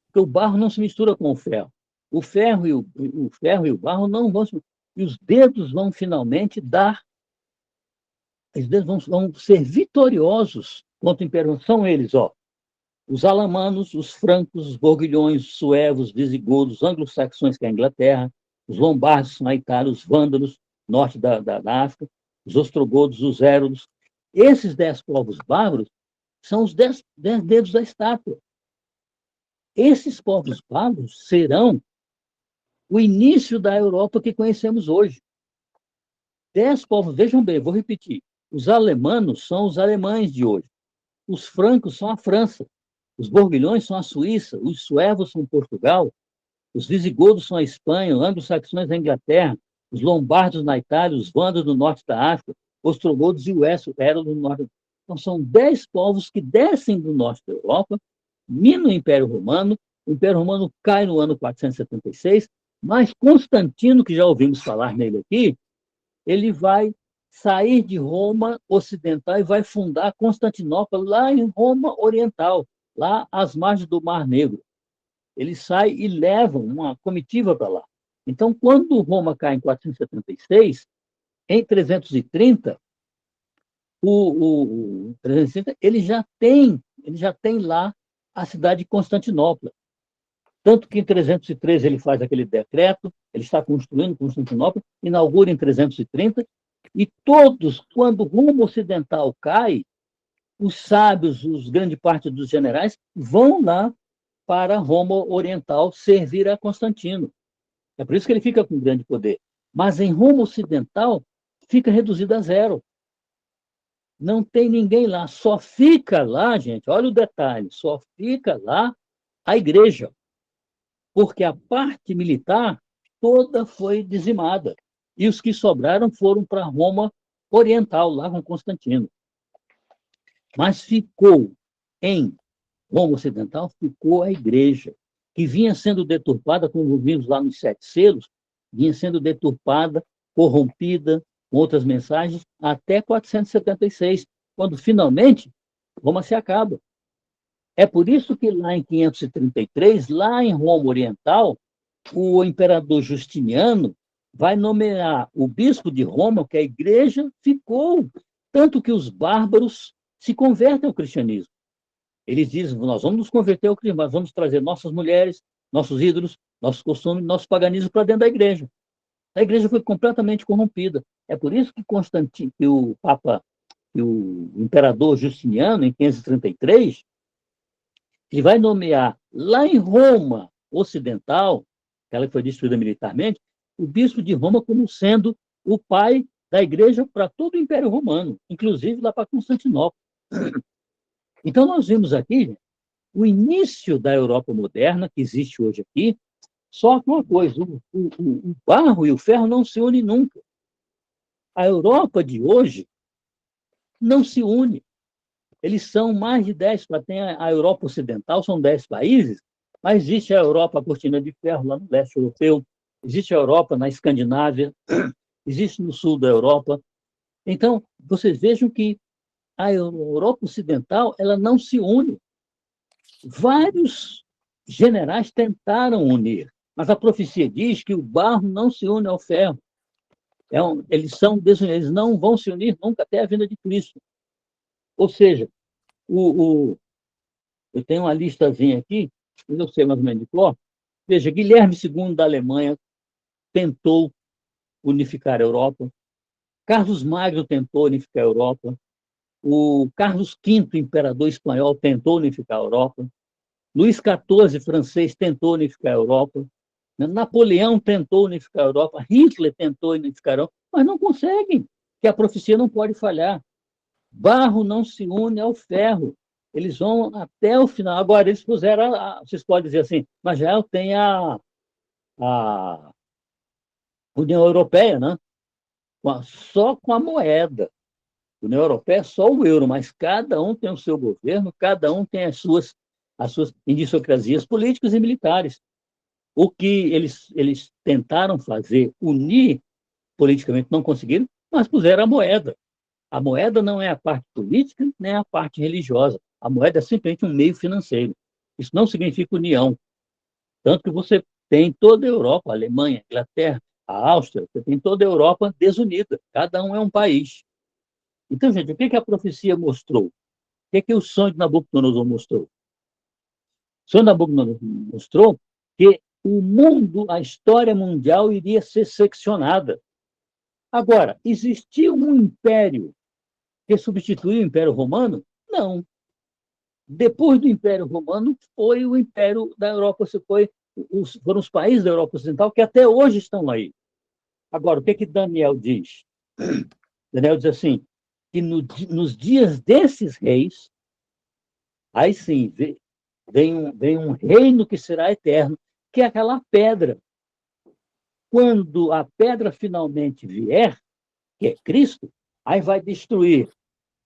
Porque o barro não se mistura com o ferro. O ferro e o barro não vão se... E os dedos vão finalmente os dedos vão ser vitoriosos contra o Império. São eles, ó, os alamanos, os francos, os borguilhões, os suevos, os visigodos, os anglo-saxões, que é a Inglaterra, os lombardos na Itália, os vândalos, norte da África, os ostrogodos, os érodos. Esses 10 povos bárbaros são os 10 dedos da estátua. Esses povos bárbaros serão o início da Europa que conhecemos hoje. 10 povos, vejam bem, vou repetir. Os alemanos são os alemães de hoje. Os francos são a França. Os borguilhões são a Suíça. Os suevos são Portugal. Os visigodos são a Espanha. Os anglo-saxões a Inglaterra. Os lombardos na Itália. Os vândalos no norte da África. Os ostrogodos e o érodo no norte. Então, são 10 povos que descem do norte da Europa, minam o Império Romano. O Império Romano cai no ano 476, mas Constantino, que já ouvimos falar nele aqui, ele vai sair de Roma Ocidental e vai fundar Constantinopla lá em Roma Oriental, lá às margens do Mar Negro. Eles saem e levam uma comitiva para lá. Então, quando Roma cai em 476, em 330, 330 ele já tem lá a cidade de Constantinopla. Tanto que em 313 ele faz aquele decreto, ele está construindo Constantinopla, inaugura em 330, e todos, quando Roma Ocidental cai, os sábios, grande parte dos generais, vão lá para Roma Oriental servir a Constantino. É por isso que ele fica com grande poder. Mas em Roma Ocidental fica reduzido a zero. Não tem ninguém lá. Só fica lá, gente, olha o detalhe, só fica lá a igreja. Porque a parte militar toda foi dizimada. E os que sobraram foram para Roma Oriental, lá com Constantino. Mas ficou em Roma Ocidental, ficou a igreja, que vinha sendo deturpada, como vimos lá nos Sete Selos, vinha sendo deturpada, corrompida, com outras mensagens, até 476, quando finalmente Roma se acaba. É por isso que lá em 533, lá em Roma Oriental, o imperador Justiniano vai nomear o bispo de Roma, que a igreja ficou, tanto que os bárbaros se convertem ao cristianismo. Eles dizem, nós vamos nos converter ao cristianismo, nós vamos trazer nossas mulheres, nossos ídolos, nossos costumes, nosso paganismo para dentro da igreja. A igreja foi completamente corrompida. É por isso que Constantino, que o Papa, que o imperador Justiniano, em 533, ele vai nomear lá em Roma Ocidental, aquela que foi destruída militarmente, o bispo de Roma como sendo o pai da igreja para todo o Império Romano, inclusive lá para Constantinopla. Então, nós vimos aqui o início da Europa moderna, que existe hoje aqui, só que uma coisa, o barro e o ferro não se unem nunca. A Europa de hoje não se une. Eles são mais de 10, tem a Europa Ocidental, são 10 países, mas existe a Europa, a cortina de ferro lá no leste europeu, existe a Europa na Escandinávia, existe no sul da Europa. Então, vocês vejam que a Europa Ocidental ela não se une. Vários generais tentaram unir, mas a profecia diz que o barro não se une ao ferro. Eles são desunidos, eles não vão se unir nunca até a vinda de Cristo. Ou seja, eu tenho uma listazinha aqui, eu sei mais ou menos de cor. Veja, Guilherme II da Alemanha tentou unificar a Europa, Carlos Magno tentou unificar a Europa, o Carlos V, imperador espanhol, tentou unificar a Europa, Luís XIV, francês, tentou unificar a Europa, Napoleão tentou unificar a Europa, Hitler tentou unificar a Europa, mas não conseguem, porque a profecia não pode falhar. Barro não se une ao ferro. Eles vão até o final. Agora, eles puseram, vocês podem dizer assim, mas já tem a União Europeia, né? Só com a moeda. A União Europeia é só o euro, mas cada um tem o seu governo, cada um tem as suas idiosincrasias políticas e militares. O que eles tentaram fazer, unir politicamente, não conseguiram, mas puseram a moeda. A moeda não é a parte política, nem a parte religiosa. A moeda é simplesmente um meio financeiro. Isso não significa união. Tanto que você tem toda a Europa, a Alemanha, a Inglaterra, a Áustria, você tem toda a Europa desunida. Cada um é um país. Então, gente, o que a profecia mostrou? O que o sonho de Nabucodonosor mostrou? O sonho de Nabucodonosor mostrou que o mundo, a história mundial iria ser seccionada. Agora, existiu um império que substituiu o Império Romano? Não. Depois do Império Romano, foi o Império da Europa, foram os países da Europa Ocidental que até hoje estão aí. Agora, o que Daniel diz? Daniel diz assim, que nos dias desses reis, aí sim, vem um reino que será eterno, que é aquela pedra. Quando a pedra finalmente vier, que é Cristo, aí vai destruir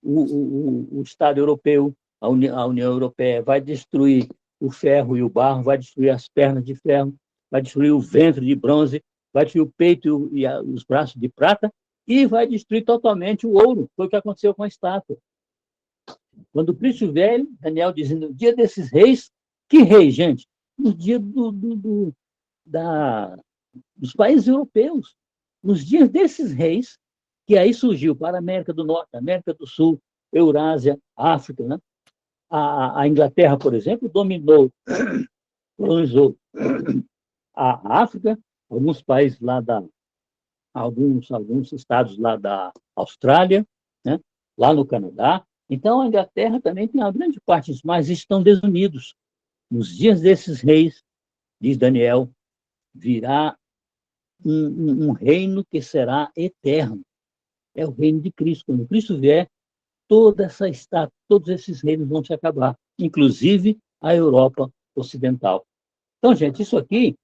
o Estado europeu, a União Europeia, vai destruir o ferro e o barro, vai destruir as pernas de ferro, vai destruir o ventre de bronze, vai destruir o peito e os braços de prata, e vai destruir totalmente o ouro. Foi o que aconteceu com a estátua. Quando Cristo velho, Daniel dizendo, no dia desses reis, que rei, gente? No dia dos países europeus. Nos dias desses reis, que aí surgiu para a América do Norte, América do Sul, Eurásia, África, né? A Inglaterra, por exemplo, colonizou a África, alguns países lá alguns estados lá da Austrália, né? Lá no Canadá. Então, a Inglaterra também tem uma grande parte, mas estão desunidos. Nos dias desses reis, diz Daniel, virá um reino que será eterno. É o reino de Cristo. Quando Cristo vier, toda essa estátua, todos esses reinos vão se acabar, inclusive a Europa Ocidental. Então, gente, isso aqui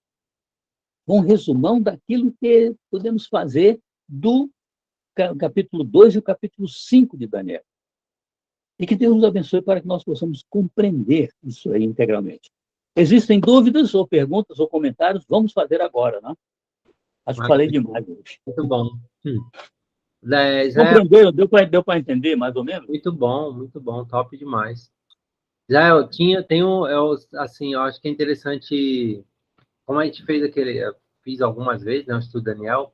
é um resumão daquilo que podemos fazer do capítulo 2 e o capítulo 5 de Daniel. E que Deus nos abençoe para que nós possamos compreender isso aí integralmente. Existem dúvidas ou perguntas ou comentários? Vamos fazer agora, né? Acho que falei demais hoje. Muito bom. Compreenderam? Deu para entender, mais ou menos? Muito bom, top demais. Já assim, eu acho que é interessante, como a gente fez eu fiz algumas vezes, né, o estudo Daniel,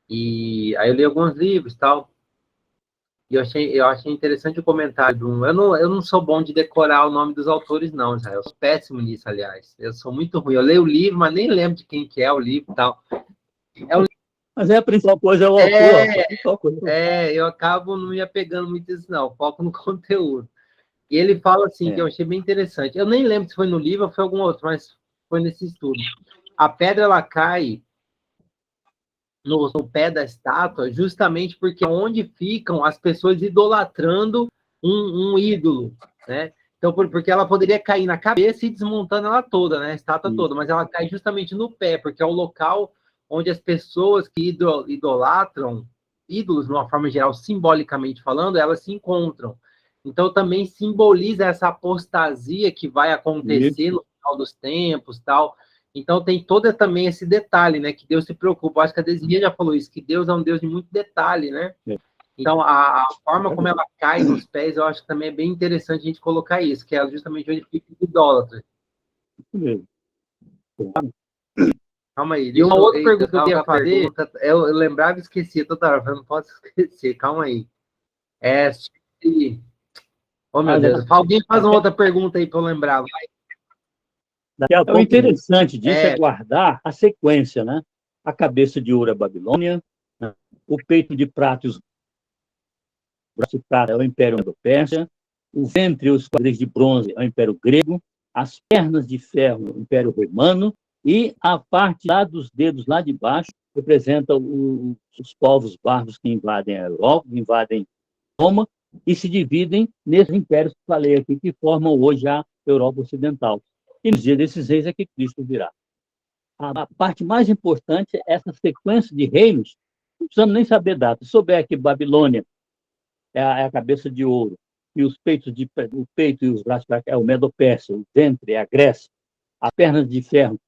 e aí eu li alguns livros e tal, e eu achei interessante o comentário de um. Eu não sou bom de decorar o nome dos autores, não, já. Eu sou péssimo nisso, aliás. Eu sou muito ruim. Eu leio o livro, mas nem lembro de quem que é o livro e tal. Mas a principal coisa é o autor. Eu acabo não me apegando muito a isso, não. Foco no conteúdo. E ele fala assim, que eu achei bem interessante. Eu nem lembro se foi no livro ou foi algum outro, mas foi nesse estudo. A pedra, ela cai no pé da estátua justamente porque é onde ficam as pessoas idolatrando um ídolo, né? Então, porque ela poderia cair na cabeça e desmontando ela toda, né? A estátua toda, mas ela cai justamente no pé, porque é o local onde as pessoas que idolatram ídolos, de uma forma geral, simbolicamente falando, elas se encontram. Então, também simboliza essa apostasia que vai acontecer no final dos tempos, tal. Então, tem todo também esse detalhe, né? Que Deus se preocupa. Eu acho que a Desirê já falou isso, que Deus é um Deus de muito detalhe, né? Então, a forma como ela cai nos pés, eu acho que também é bem interessante a gente colocar isso, que é justamente onde fica o idólatra. Isso mesmo. Calma aí. E uma outra pergunta que eu queria fazer, eu lembrava e esquecia toda hora, eu não posso esquecer, calma aí. Oh, meu Deus, alguém faz uma outra pergunta aí para eu lembrar. Daqui a pouco, o interessante disso é guardar a sequência, né? A cabeça de ouro é Babilônia, né? O peito de prata e os braços de prata é o Império Medo-Persa, o ventre e os quadris de bronze é o Império Grego, as pernas de ferro, o Império Romano, e a parte lá dos dedos, lá de baixo, representa os povos bárbaros que invadem a Europa, invadem Roma, e se dividem nesses impérios que falei aqui, que formam hoje a Europa Ocidental. E nos dias desses reis é que Cristo virá. A parte mais importante é essa sequência de reinos. Não precisamos nem saber data. Se souber que Babilônia é a cabeça de ouro, e o peito e os braços é o Medo-Persa, o ventre é a Grécia, as pernas de ferro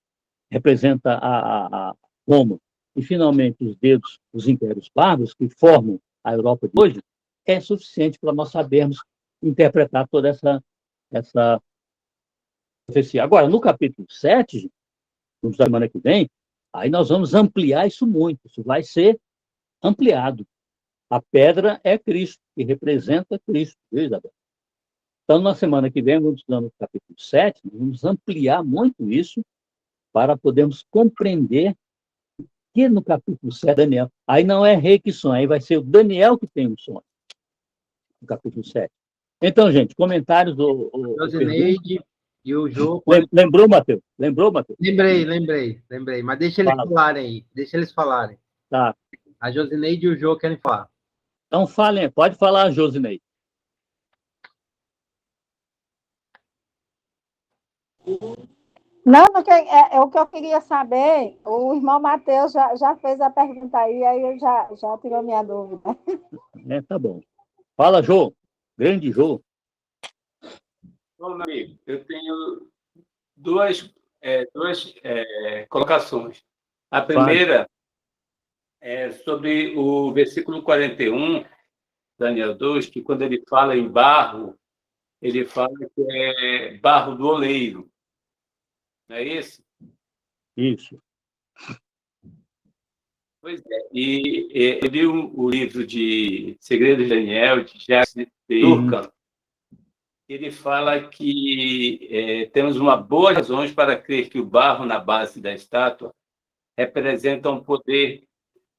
representa a Roma, e finalmente os dedos, os impérios bárbaros, que formam a Europa de hoje, é suficiente para nós sabermos interpretar toda essa profecia. Agora, no capítulo 7, na semana que vem, aí nós vamos ampliar isso muito, isso vai ser ampliado. A pedra é Cristo, que representa Cristo, viu, Isabel? Então, na semana que vem, vamos estudar no capítulo 7, vamos ampliar muito isso para podermos compreender que no capítulo 7, Daniel, aí não é rei que sonha, aí vai ser o Daniel que tem um sonho, no capítulo 7. Então, gente, comentários do... Josineide e o Jô... Lembrou, Matheus? Lembrou, Matheus? Lembrei. Mas deixa eles falarem aí. Deixa eles falarem. Tá. A Josineide e o Jô querem falar. Então, falem. Pode falar, Josineide. Não, o que eu queria saber, o irmão Matheus já fez a pergunta aí eu já tirou minha dúvida. Tá bom. Fala, Jô. Grande Jô. Bom, meu amigo, eu tenho duas colocações. A primeira sobre o versículo 41, Daniel 2, que quando ele fala em barro, ele fala que é barro do oleiro. Não é isso? Isso. Pois é. E eu li o livro de Segredos de Daniel, de Jacques de Urcan. Ele fala que temos uma boa razões para crer que o barro na base da estátua representa um poder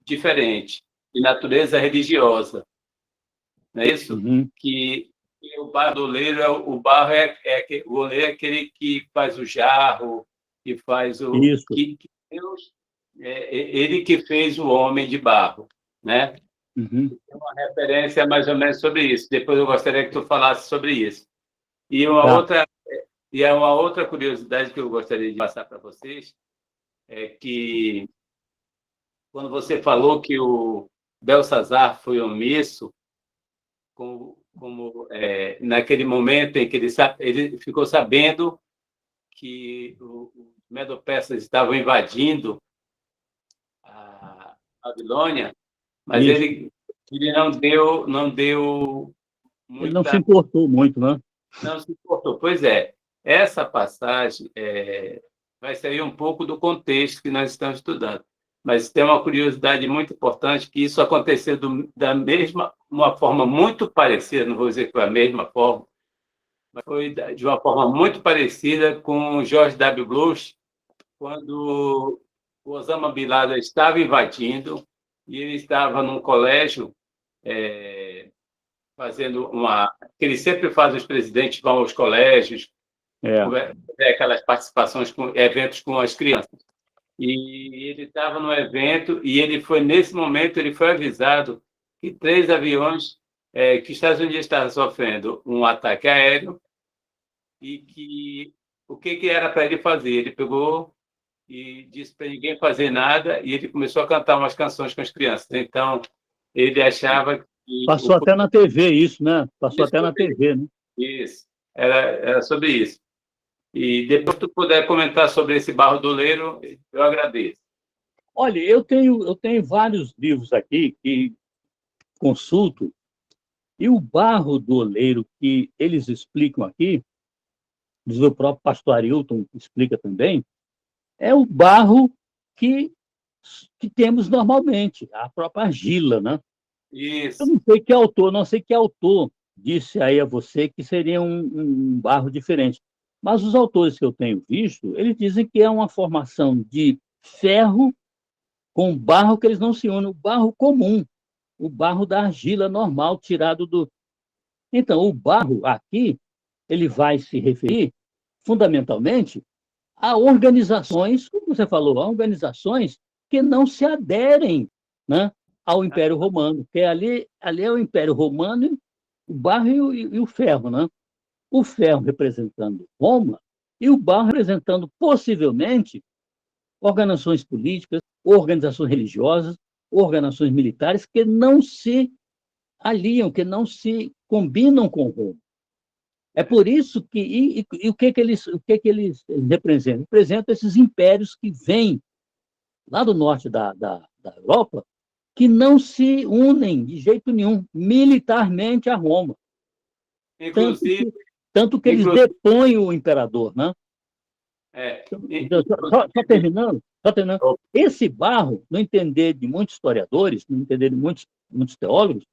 diferente, de natureza religiosa. Não é isso? Que o barro do oleiro, o oleiro é aquele que faz o jarro, que faz o... Isso. Que Deus, ele que fez o homem de barro, né? Tem uma referência mais ou menos sobre isso. Depois eu gostaria que tu falasse sobre isso. E uma outra curiosidade que eu gostaria de passar para vocês é que quando você falou que o Belsazar foi omisso, naquele momento em que ele ficou sabendo que os medo-persas estavam invadindo a Babilônia, mas ele não deu muita... Ele não se importou muito, né? Não se importou. Pois é, essa passagem vai sair um pouco do contexto que nós estamos estudando, mas tem uma curiosidade muito importante, que isso aconteceu uma forma muito parecida, não vou dizer que foi a mesma forma, mas foi de uma forma muito parecida com George W. Bush, quando o Osama Bin Laden estava invadindo e ele estava num colégio fazendo que ele sempre faz, os presidentes vão aos colégios, aquelas participações com eventos com as crianças. E ele estava no evento e nesse momento ele foi avisado que 3 aviões que os Estados Unidos estavam sofrendo um ataque aéreo e que o que era para ele fazer? Ele pegou e disse para ninguém fazer nada e ele começou a cantar umas canções com as crianças. Então, ele achava que... Passou até na TV isso, né? Passou até na TV, né? Isso. Era sobre isso. E depois que tu puder comentar sobre esse barro do oleiro, eu agradeço. Olha, eu tenho vários livros aqui que consulto, e o barro do oleiro que eles explicam aqui, diz o próprio pastor Arilton explica também, é o barro que temos normalmente, a própria argila, né? Isso. Eu não sei que autor disse aí a você que seria um barro diferente. Mas os autores que eu tenho visto, eles dizem que é uma formação de ferro com barro que eles não se unem, o barro comum, o barro da argila normal, tirado do... Então, o barro aqui, ele vai se referir fundamentalmente a organizações, como você falou, a organizações que não se aderem, né, ao Império Romano, porque ali é o Império Romano, o barro e o ferro, né? O ferro representando Roma e o barro representando, possivelmente, organizações políticas, organizações religiosas, organizações militares que não se aliam, que não se combinam com Roma. É por isso que... E o que eles representam? Representam esses impérios que vêm lá do norte da Europa, que não se unem de jeito nenhum militarmente a Roma. Inclusive... Tanto que eles depõem o imperador, né? Só terminando, esse barro, no entender de muitos historiadores, no entender de muitos teólogos,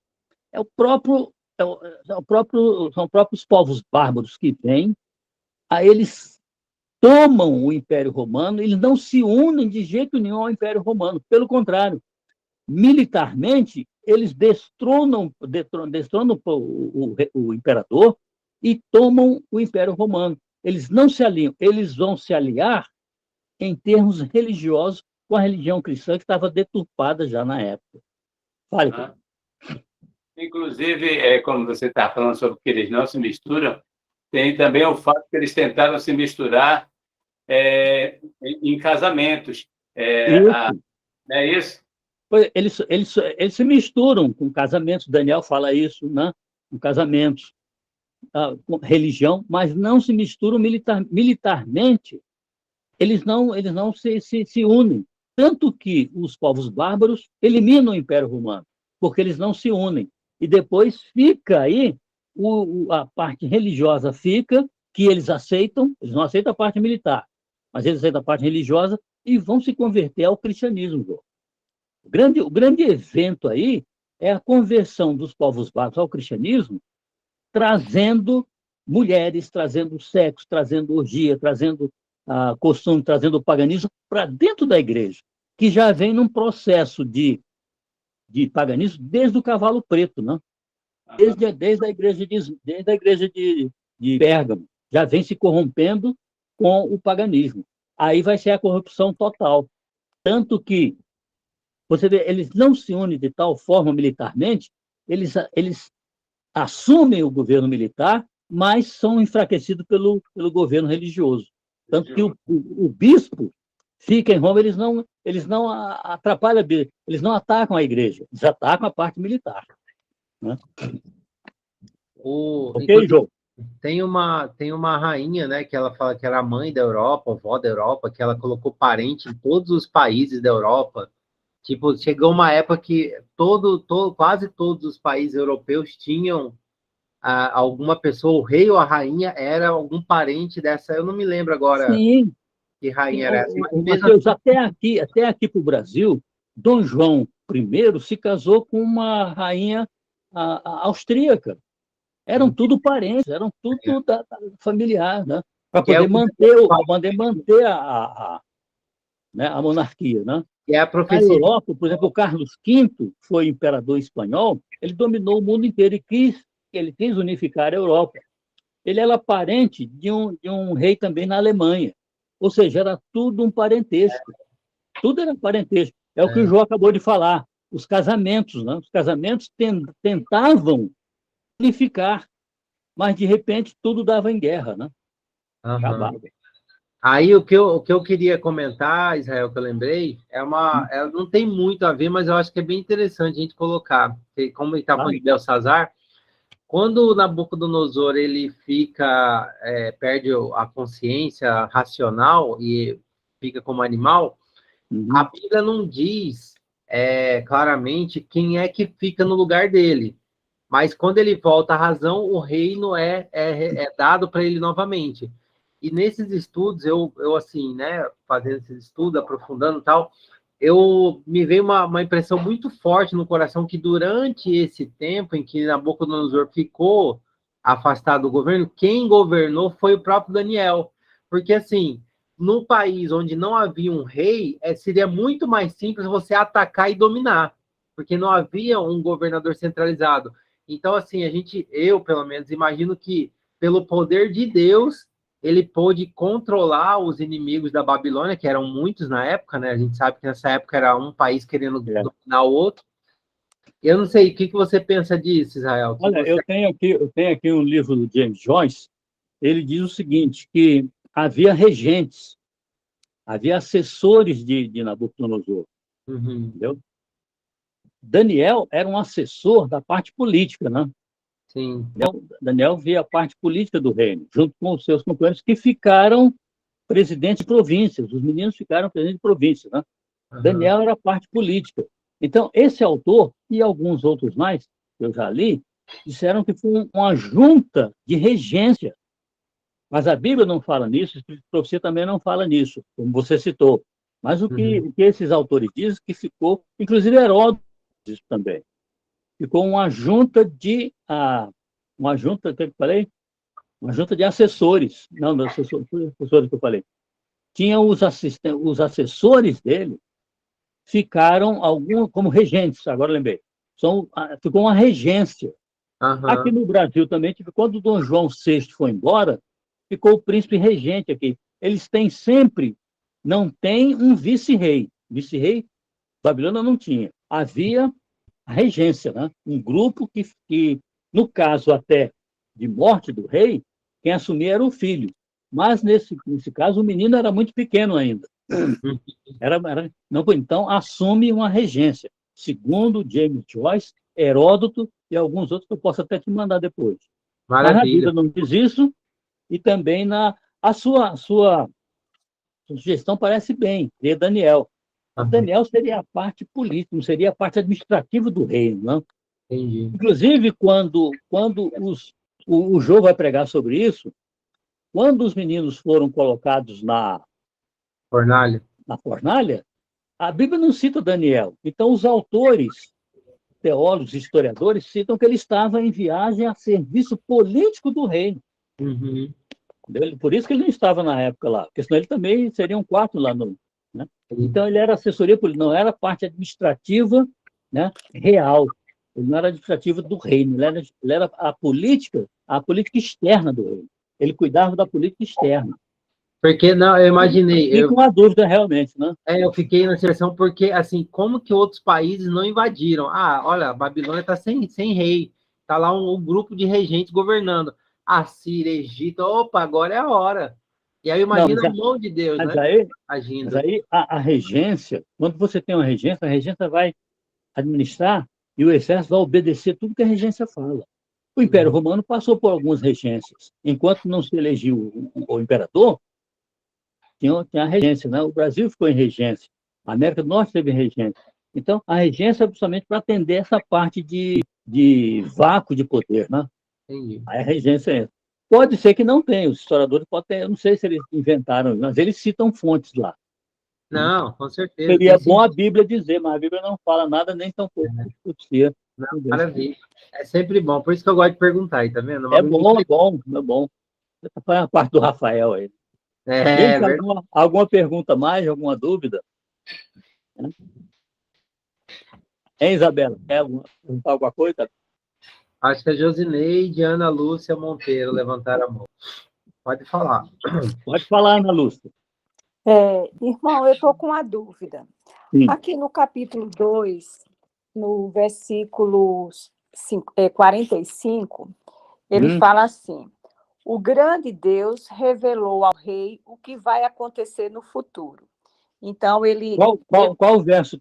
são próprios povos bárbaros que vêm, eles tomam o Império Romano, eles não se unem de jeito nenhum ao Império Romano, pelo contrário, militarmente, eles destronam o imperador e tomam o Império Romano. Eles não se aliam, eles vão se aliar em termos religiosos com a religião cristã que estava deturpada já na época. Fale. Inclusive, como você está falando sobre que eles não se misturam, tem também o fato que eles tentaram se misturar em casamentos. Não é isso? Eles se misturam com casamentos, Daniel fala isso, né? Com casamentos. Religião, mas não se misturam militarmente. Eles não se unem. Tanto que os povos bárbaros eliminam o Império Romano, porque eles não se unem. E depois fica aí, a parte religiosa fica, que eles não aceitam a parte militar, mas eles aceitam a parte religiosa e vão se converter ao cristianismo. João. O grande evento aí é a conversão dos povos bárbaros ao cristianismo, trazendo mulheres, trazendo sexo, trazendo orgia, trazendo costume, trazendo o paganismo para dentro da igreja, que já vem num processo de paganismo desde o Cavalo Preto, né? Desde a igreja de Pérgamo, já vem se corrompendo com o paganismo. Aí vai ser a corrupção total. Tanto que, você vê, eles não se unem de tal forma militarmente, eles assumem o governo militar, mas são enfraquecidos pelo governo religioso. Tanto que o bispo fica em Roma, eles não atrapalham, eles não atacam a igreja, eles atacam a parte militar. Né? Ok, João? Tem uma rainha, né, que ela fala que era a mãe da Europa, a avó da Europa, que ela colocou parente em todos os países da Europa. Tipo, chegou uma época que quase todos os países europeus tinham alguma pessoa, o rei ou a rainha era algum parente dessa, eu não me lembro agora. Sim. Que rainha era essa. Mateus, até aqui para o Brasil, Dom João I se casou com uma rainha austríaca. Eram tudo parentes, eram tudo familiar, né? Para poder manter a monarquia. Né? E a profecia... Na Europa, por exemplo, o Carlos V foi imperador espanhol, ele dominou o mundo inteiro e ele quis unificar a Europa. Ele era parente de um rei também na Alemanha. Ou seja, era tudo um parentesco. Tudo era parentesco. É o que o João acabou de falar. Os casamentos, né? Os casamentos tentavam unificar, mas, de repente, tudo dava em guerra. Né? Acabava. Aí, o que eu queria comentar, Israel, que eu lembrei, não tem muito a ver, mas eu acho que é bem interessante a gente colocar. Porque, como ele está falando de Belsazar, quando o Nabucodonosor ele perde a consciência racional e fica como animal, a Bíblia não diz claramente quem é que fica no lugar dele. Mas quando ele volta à razão, o reino é dado para ele novamente. E nesses estudos, eu assim, né, fazendo esses estudos, aprofundando e tal, me veio uma impressão muito forte no coração que durante esse tempo em que Nabucodonosor ficou afastado do governo, quem governou foi o próprio Daniel. Porque, assim, num país onde não havia um rei, seria muito mais simples você atacar e dominar, porque não havia um governador centralizado. Então, assim, eu, pelo menos, imagino que, pelo poder de Deus, ele pôde controlar os inimigos da Babilônia, que eram muitos na época, né? A gente sabe que nessa época era um país querendo dominar o outro. Eu não sei, o que você pensa disso, Israel? Olha, eu tenho aqui um livro do James Joyce, ele diz o seguinte, que havia regentes, havia assessores de Nabucodonosor, entendeu? Daniel era um assessor da parte política, né? Sim. Daniel via a parte política do reino, junto com os seus companheiros que ficaram presidentes de províncias. Os meninos ficaram presidentes de províncias, né? Daniel era a parte política. Então, esse autor e alguns outros mais, que eu já li, disseram que foi uma junta de regência. Mas a Bíblia não fala nisso, a profecia também não fala nisso, como você citou. Mas o que esses autores dizem que ficou, inclusive Heródoto diz também, ficou uma junta de assessores. Não, assessores que eu falei. Tinha os assessores dele, ficaram como regentes, agora lembrei. Ficou uma regência. Aqui no Brasil também, quando o Dom João VI foi embora, ficou o príncipe regente aqui. Eles têm sempre, não tem um vice-rei. Vice-rei, Babilônia não tinha. Havia a regência, né? Um grupo que, no caso até de morte do rei, quem assumia era o filho. Mas, nesse caso, o menino era muito pequeno ainda. Então, assume uma regência. Segundo James Joyce, Heródoto e alguns outros que eu posso até te mandar depois. Maravilha. Mas a Bíblia não diz isso, e também a sua sugestão parece bem, de Daniel. Daniel seria a parte política, não seria a parte administrativa do reino, não? Entendi. Inclusive, quando o Jô vai pregar sobre isso, quando os meninos foram colocados na fornalha, a Bíblia não cita Daniel. Então, os autores, teólogos, historiadores, citam que ele estava em viagem a serviço político do reino. Uhum. Por isso que ele não estava na época lá, porque senão ele também seria um quarto lá no... Né? Então, ele era assessoria política, não era parte administrativa, né, real. Ele não era administrativa do reino, ele era a política externa do reino. Ele cuidava da política externa. Porque, não, eu imaginei... Fica uma dúvida, realmente, né? Eu fiquei na seleção porque, assim, como que outros países não invadiram? Ah, olha, a Babilônia está sem rei, está lá um grupo de regentes governando. A Síria, Egito, opa, agora é a hora. E aí imagina a mão de Deus, mas né? Aí, agindo. Mas aí a regência, quando você tem uma regência, a regência vai administrar e o exército vai obedecer tudo que a regência fala. O Império Romano passou por algumas regências. Enquanto não se elegeu o imperador, tinha a regência, né? O Brasil ficou em regência, a América do Norte teve regência. Então, a regência é justamente para atender essa parte de vácuo de poder, né? Entendi. Aí a regência entra. Pode ser que não tenha, os historiadores podem ter, eu não sei se eles inventaram, mas eles citam fontes lá. Não, com certeza. Seria bom a Bíblia dizer, mas a Bíblia não fala nada, nem tão pouco de profecia. Maravilha. É sempre bom, por isso que eu gosto de perguntar aí, tá vendo? É bom. Essa foi a parte do Rafael aí. Gente, alguma pergunta mais, alguma dúvida? Hein, Isabela? Quer perguntar alguma coisa? Acho que a Josineide e a Ana Lúcia Monteiro levantaram a mão. Pode falar. Pode falar, Ana Lúcia. Irmão, eu estou com uma dúvida. Sim. Aqui no capítulo 2, no versículo 45, ele fala assim: o grande Deus revelou ao rei o que vai acontecer no futuro. Então, ele... Qual verso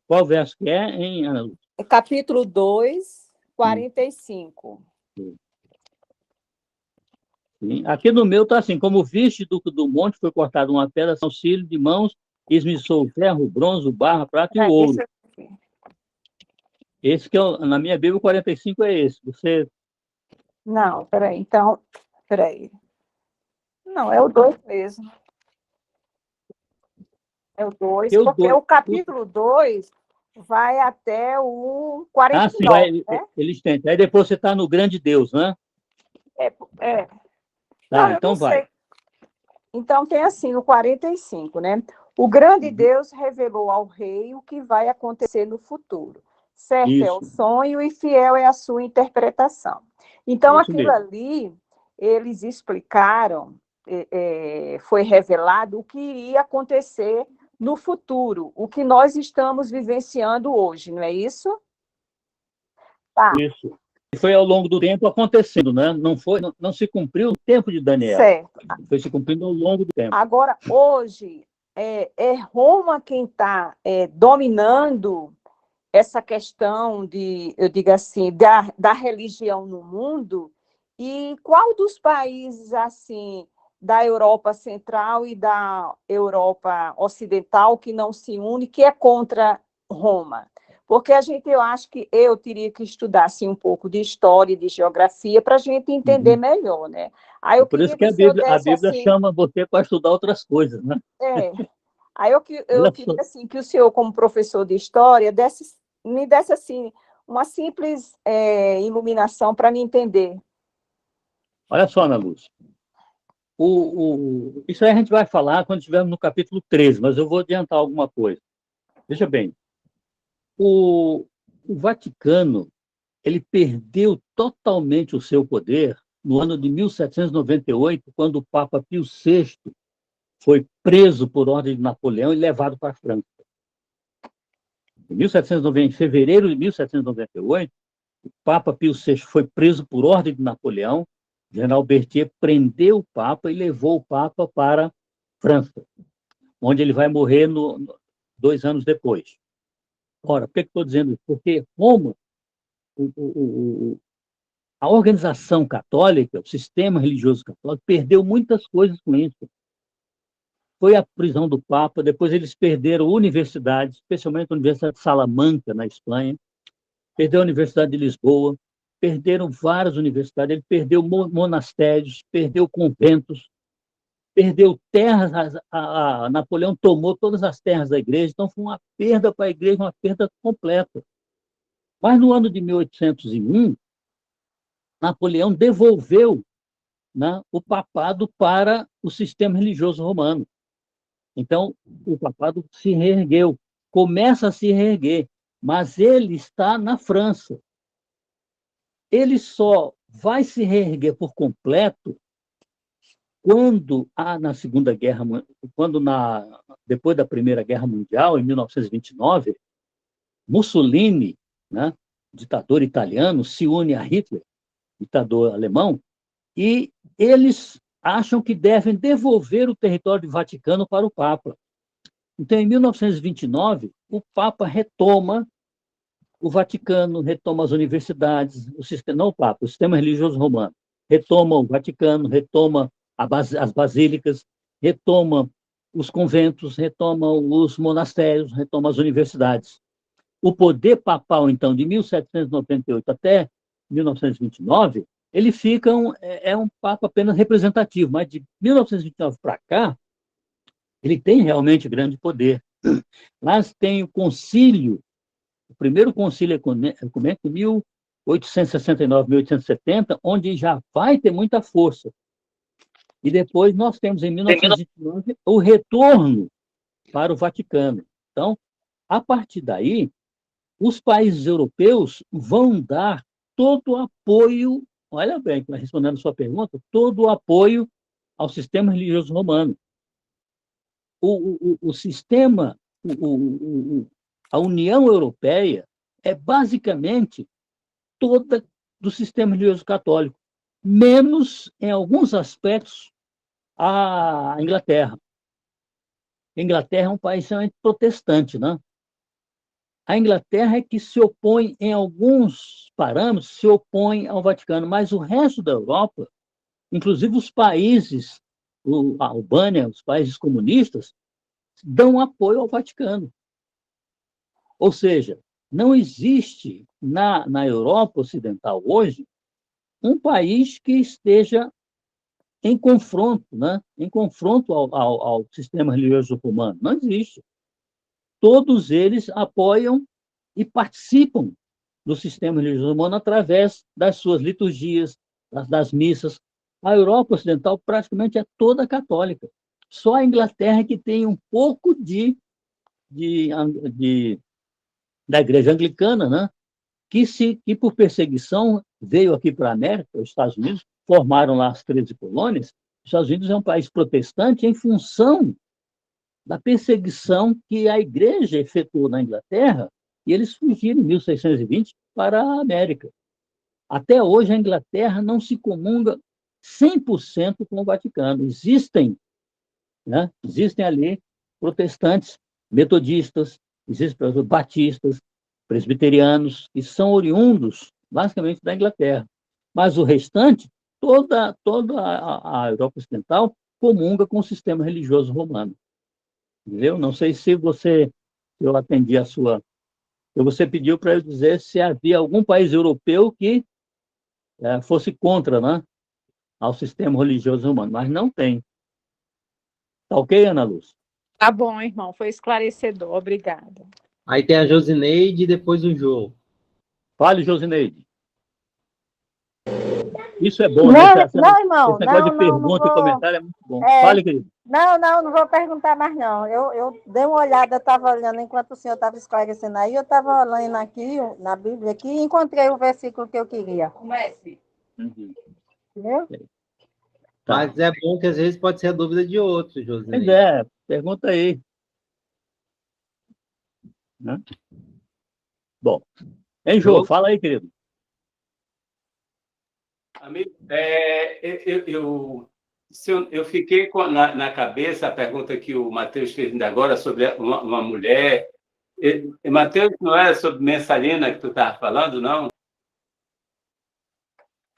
que é, hein, Ana Lúcia? Capítulo 2, 45. Sim. Aqui no meu está assim: como viste do monte, foi cortado uma pedra, são auxílio de mãos, esmiçou o ferro, o bronze, o barro, a prata e o ouro. Esse que na minha Bíblia, o 45 é esse. Você... Não, peraí. Então, peraí. Não, é o 2 mesmo. É o 2, porque o capítulo 2 vai até o 49, né? Eles tentam. Aí depois você está no grande Deus, né? Tá, não, então vai. Sei. Então tem assim, no 45, né? O grande Deus revelou ao rei o que vai acontecer no futuro. Certo é o sonho e fiel é a sua interpretação. Então, aquilo ali, eles explicaram, foi revelado o que iria acontecer no futuro, o que nós estamos vivenciando hoje, não é isso? Tá. Isso. Foi ao longo do tempo acontecendo, né? Não se cumpriu o tempo de Daniel. Certo. Foi se cumprindo ao longo do tempo. Agora, hoje, é Roma quem está dominando essa questão eu digo assim, da religião no mundo, e qual dos países, assim, da Europa Central e da Europa Ocidental que não se une, que é contra Roma? Porque eu acho que eu teria que estudar assim, um pouco de história e de geografia para a gente entender melhor, né? Aí por isso que a Bíblia chama você para estudar outras coisas, né? Aí eu queria assim, que o senhor, como professor de história, me desse assim, uma simples iluminação para me entender. Olha só, Ana Lúcia. Isso aí a gente vai falar quando estivermos no capítulo 13, mas eu vou adiantar alguma coisa. Veja bem, o Vaticano ele perdeu totalmente o seu poder no ano de 1798, quando o Papa Pio VI foi preso por ordem de Napoleão e levado para a França. Em fevereiro de 1798, o Papa Pio VI foi preso por ordem de Napoleão. O general Berthier prendeu o Papa e levou o Papa para a França, onde ele vai morrer 2 anos depois. Ora, por que estou dizendo isso? Porque Roma, a organização católica, o sistema religioso católico, perdeu muitas coisas com isso. foi a prisão do Papa, depois eles perderam universidades, especialmente a Universidade de Salamanca, na Espanha, perdeu a Universidade de Lisboa, perderam várias universidades, ele perdeu monastérios, perdeu conventos, perdeu terras, Napoleão tomou todas as terras da igreja, então foi uma perda para a igreja, uma perda completa. Mas no ano de 1801, Napoleão devolveu, né, o papado para o sistema religioso romano. Então, o papado se reergueu, começa a se reerguer, mas ele está na França. Ele só vai se reerguer por completo quando, na Segunda Guerra, depois da Primeira Guerra Mundial, em 1929, Mussolini, né, ditador italiano, se une a Hitler, ditador alemão, e eles acham que devem devolver o território do Vaticano para o Papa. Então, em 1929, o Papa retoma o Vaticano, retoma as universidades, não o Papa, o sistema religioso romano, retoma o Vaticano, retoma as basílicas, retoma os conventos, retoma os monastérios, retoma as universidades. O poder papal, então, de 1798 até 1929, ele fica um papa apenas representativo, mas de 1929 para cá, ele tem realmente grande poder. Mas tem o concílio, o primeiro concílio ecumênico, 1869, 1870, onde já vai ter muita força. E depois nós temos, em 1929, o retorno para o Vaticano. Então, a partir daí, os países europeus vão dar todo o apoio, olha bem, respondendo a sua pergunta, todo o apoio ao sistema religioso romano. O sistema, a União Europeia é basicamente toda do sistema religioso católico, menos, em alguns aspectos, a Inglaterra. A Inglaterra é um país extremamente protestante, né? A Inglaterra é que se opõe, em alguns parâmetros, se opõe ao Vaticano, mas o resto da Europa, inclusive os países, a Albânia, os países comunistas, dão apoio ao Vaticano. Ou seja, não existe na Europa Ocidental hoje um país que esteja em confronto, né? Em confronto ao sistema religioso romano. Não existe. Todos eles apoiam e participam do sistema religioso romano através das suas liturgias, das missas. A Europa Ocidental praticamente é toda católica. Só a Inglaterra que tem um pouco da igreja anglicana, né? que por perseguição veio aqui para a América, os Estados Unidos, formaram lá as 13 colônias. Os Estados Unidos é um país protestante em função da perseguição que a igreja efetuou na Inglaterra, e eles fugiram em 1620 para a América. Até hoje, a Inglaterra não se comunga 100% com o Vaticano. Existem ali protestantes, metodistas, existem batistas, presbiterianos, que são oriundos, basicamente, da Inglaterra. Mas o restante, toda a Europa Ocidental comunga com o sistema religioso romano. Entendeu? Não sei se eu atendi a sua... Você pediu para eu dizer se havia algum país europeu que fosse contra, né, ao sistema religioso romano, mas não tem. Tá ok, Ana Lúcia? Tá bom, irmão, foi esclarecedor, obrigada. Aí tem a Josineide e depois o Jô. Fale, Josineide. Isso é bom, não, né? Não, irmão. Esse negócio de pergunta e comentário é muito bom. Fale, querido. Não vou perguntar mais, não. Eu dei uma olhada, eu estava olhando, enquanto o senhor estava esclarecendo aí, eu estava lendo aqui, na Bíblia, aqui, e encontrei o versículo que eu queria. Comece. Uhum. Entendeu? Tá. Mas é bom que às vezes pode ser a dúvida de outros, Josineide. Pois pergunta aí. Né? Bom. Hein, Jô? Fala aí, querido. Amigo, eu fiquei na cabeça a pergunta que o Matheus fez ainda agora sobre uma mulher. Matheus, não era sobre Messalina que tu estava falando, não?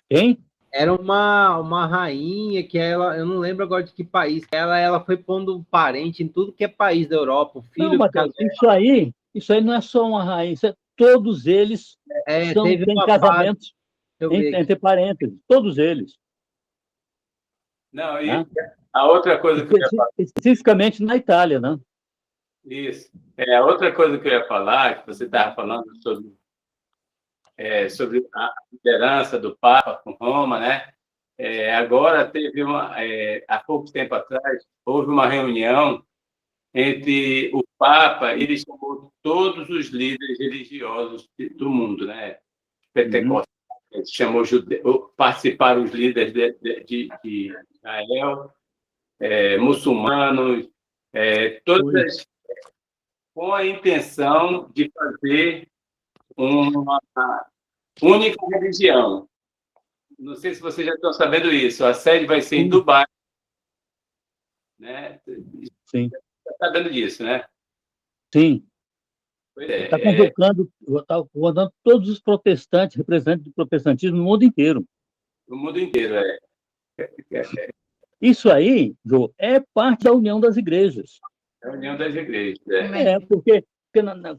Quem? Era uma rainha que ela, eu não lembro agora de que país, ela foi pondo parente em tudo que é país da Europa, o Não, filho Matheus, isso aí não é só uma rainha, todos eles teve têm uma fase, casamentos deixa eu ver aqui. entre parênteses, todos eles. Não, e Né? a outra coisa que eu ia falar. Especificamente na Itália, né? Isso. A outra coisa que eu ia falar, que você estava falando sobre a liderança do Papa com Roma, né? Agora teve há pouco tempo atrás, houve uma reunião entre o Papa, ele chamou todos os líderes religiosos do mundo, né? Pentecostais, chamou participaram os líderes de Israel, muçulmanos, todas com a intenção de fazer uma única religião. Não sei se vocês já estão sabendo isso. A sede vai ser em Dubai. Né? Sim. Está sabendo disso, né? Sim. Está convocando todos os protestantes, representantes do protestantismo no mundo inteiro. No mundo inteiro, Isso aí, Jô, é parte da união das igrejas. É a união das igrejas. Porque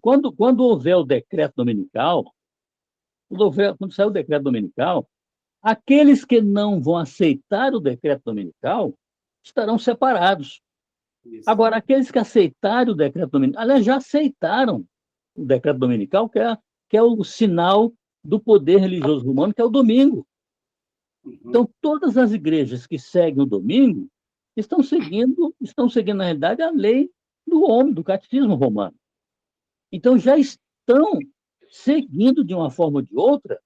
quando houver o decreto dominical, quando sair o decreto dominical, aqueles que não vão aceitar o decreto dominical estarão separados. Isso. Agora, aqueles que aceitarem o decreto dominical, aliás, já aceitaram o decreto dominical, que é o sinal do poder religioso romano, que é o domingo. Então, todas as igrejas que seguem o domingo estão seguindo, na realidade, a lei do homem, do catecismo romano. Então, já estão seguindo, de uma forma ou de outra,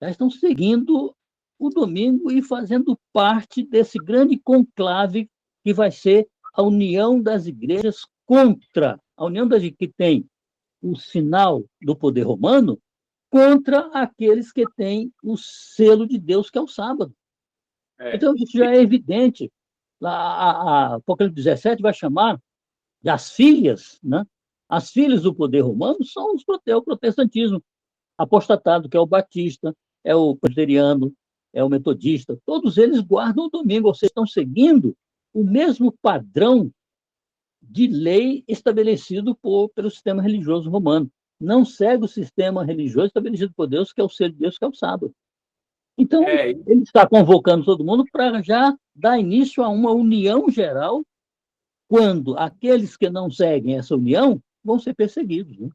já estão seguindo o domingo e fazendo parte desse grande conclave que vai ser a união das igrejas contra, a união das que tem o sinal do poder romano contra aqueles que têm o selo de Deus, que é o sábado. Então, isso já é evidente. A Apocalipse 17 vai chamar as filhas, né? As filhas do poder romano são o protestantismo apostatado, que é o batista, é o presbiteriano, é o metodista. Todos eles guardam o domingo, ou seja, estão seguindo o mesmo padrão de lei estabelecido pelo sistema religioso romano. Não segue o sistema religioso estabelecido por Deus, que é o selo de Deus, que é o sábado. Então, ele está convocando todo mundo para já dar início a uma união geral, quando aqueles que não seguem essa união vão ser perseguidos. Né?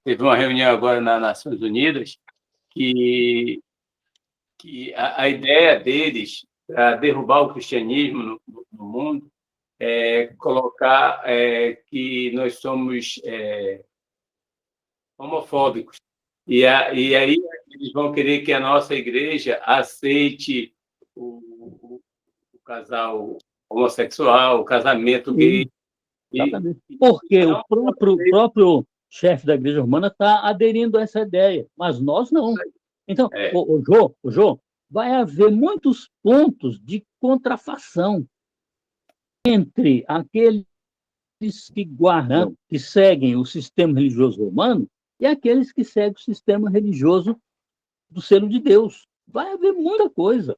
Teve uma reunião agora nas Nações Unidas que a ideia deles para derrubar o cristianismo no mundo é colocar que nós somos homofóbicos. E aí eles vão querer que a nossa igreja aceite o casal homossexual, o casamento gay. Porque o próprio chefe da igreja romana está aderindo a essa ideia, mas nós não. Então, o Jô, vai haver muitos pontos de contrafação entre aqueles que guardam, que seguem o sistema religioso romano e aqueles que seguem o sistema religioso do selo de Deus. Vai haver muita coisa.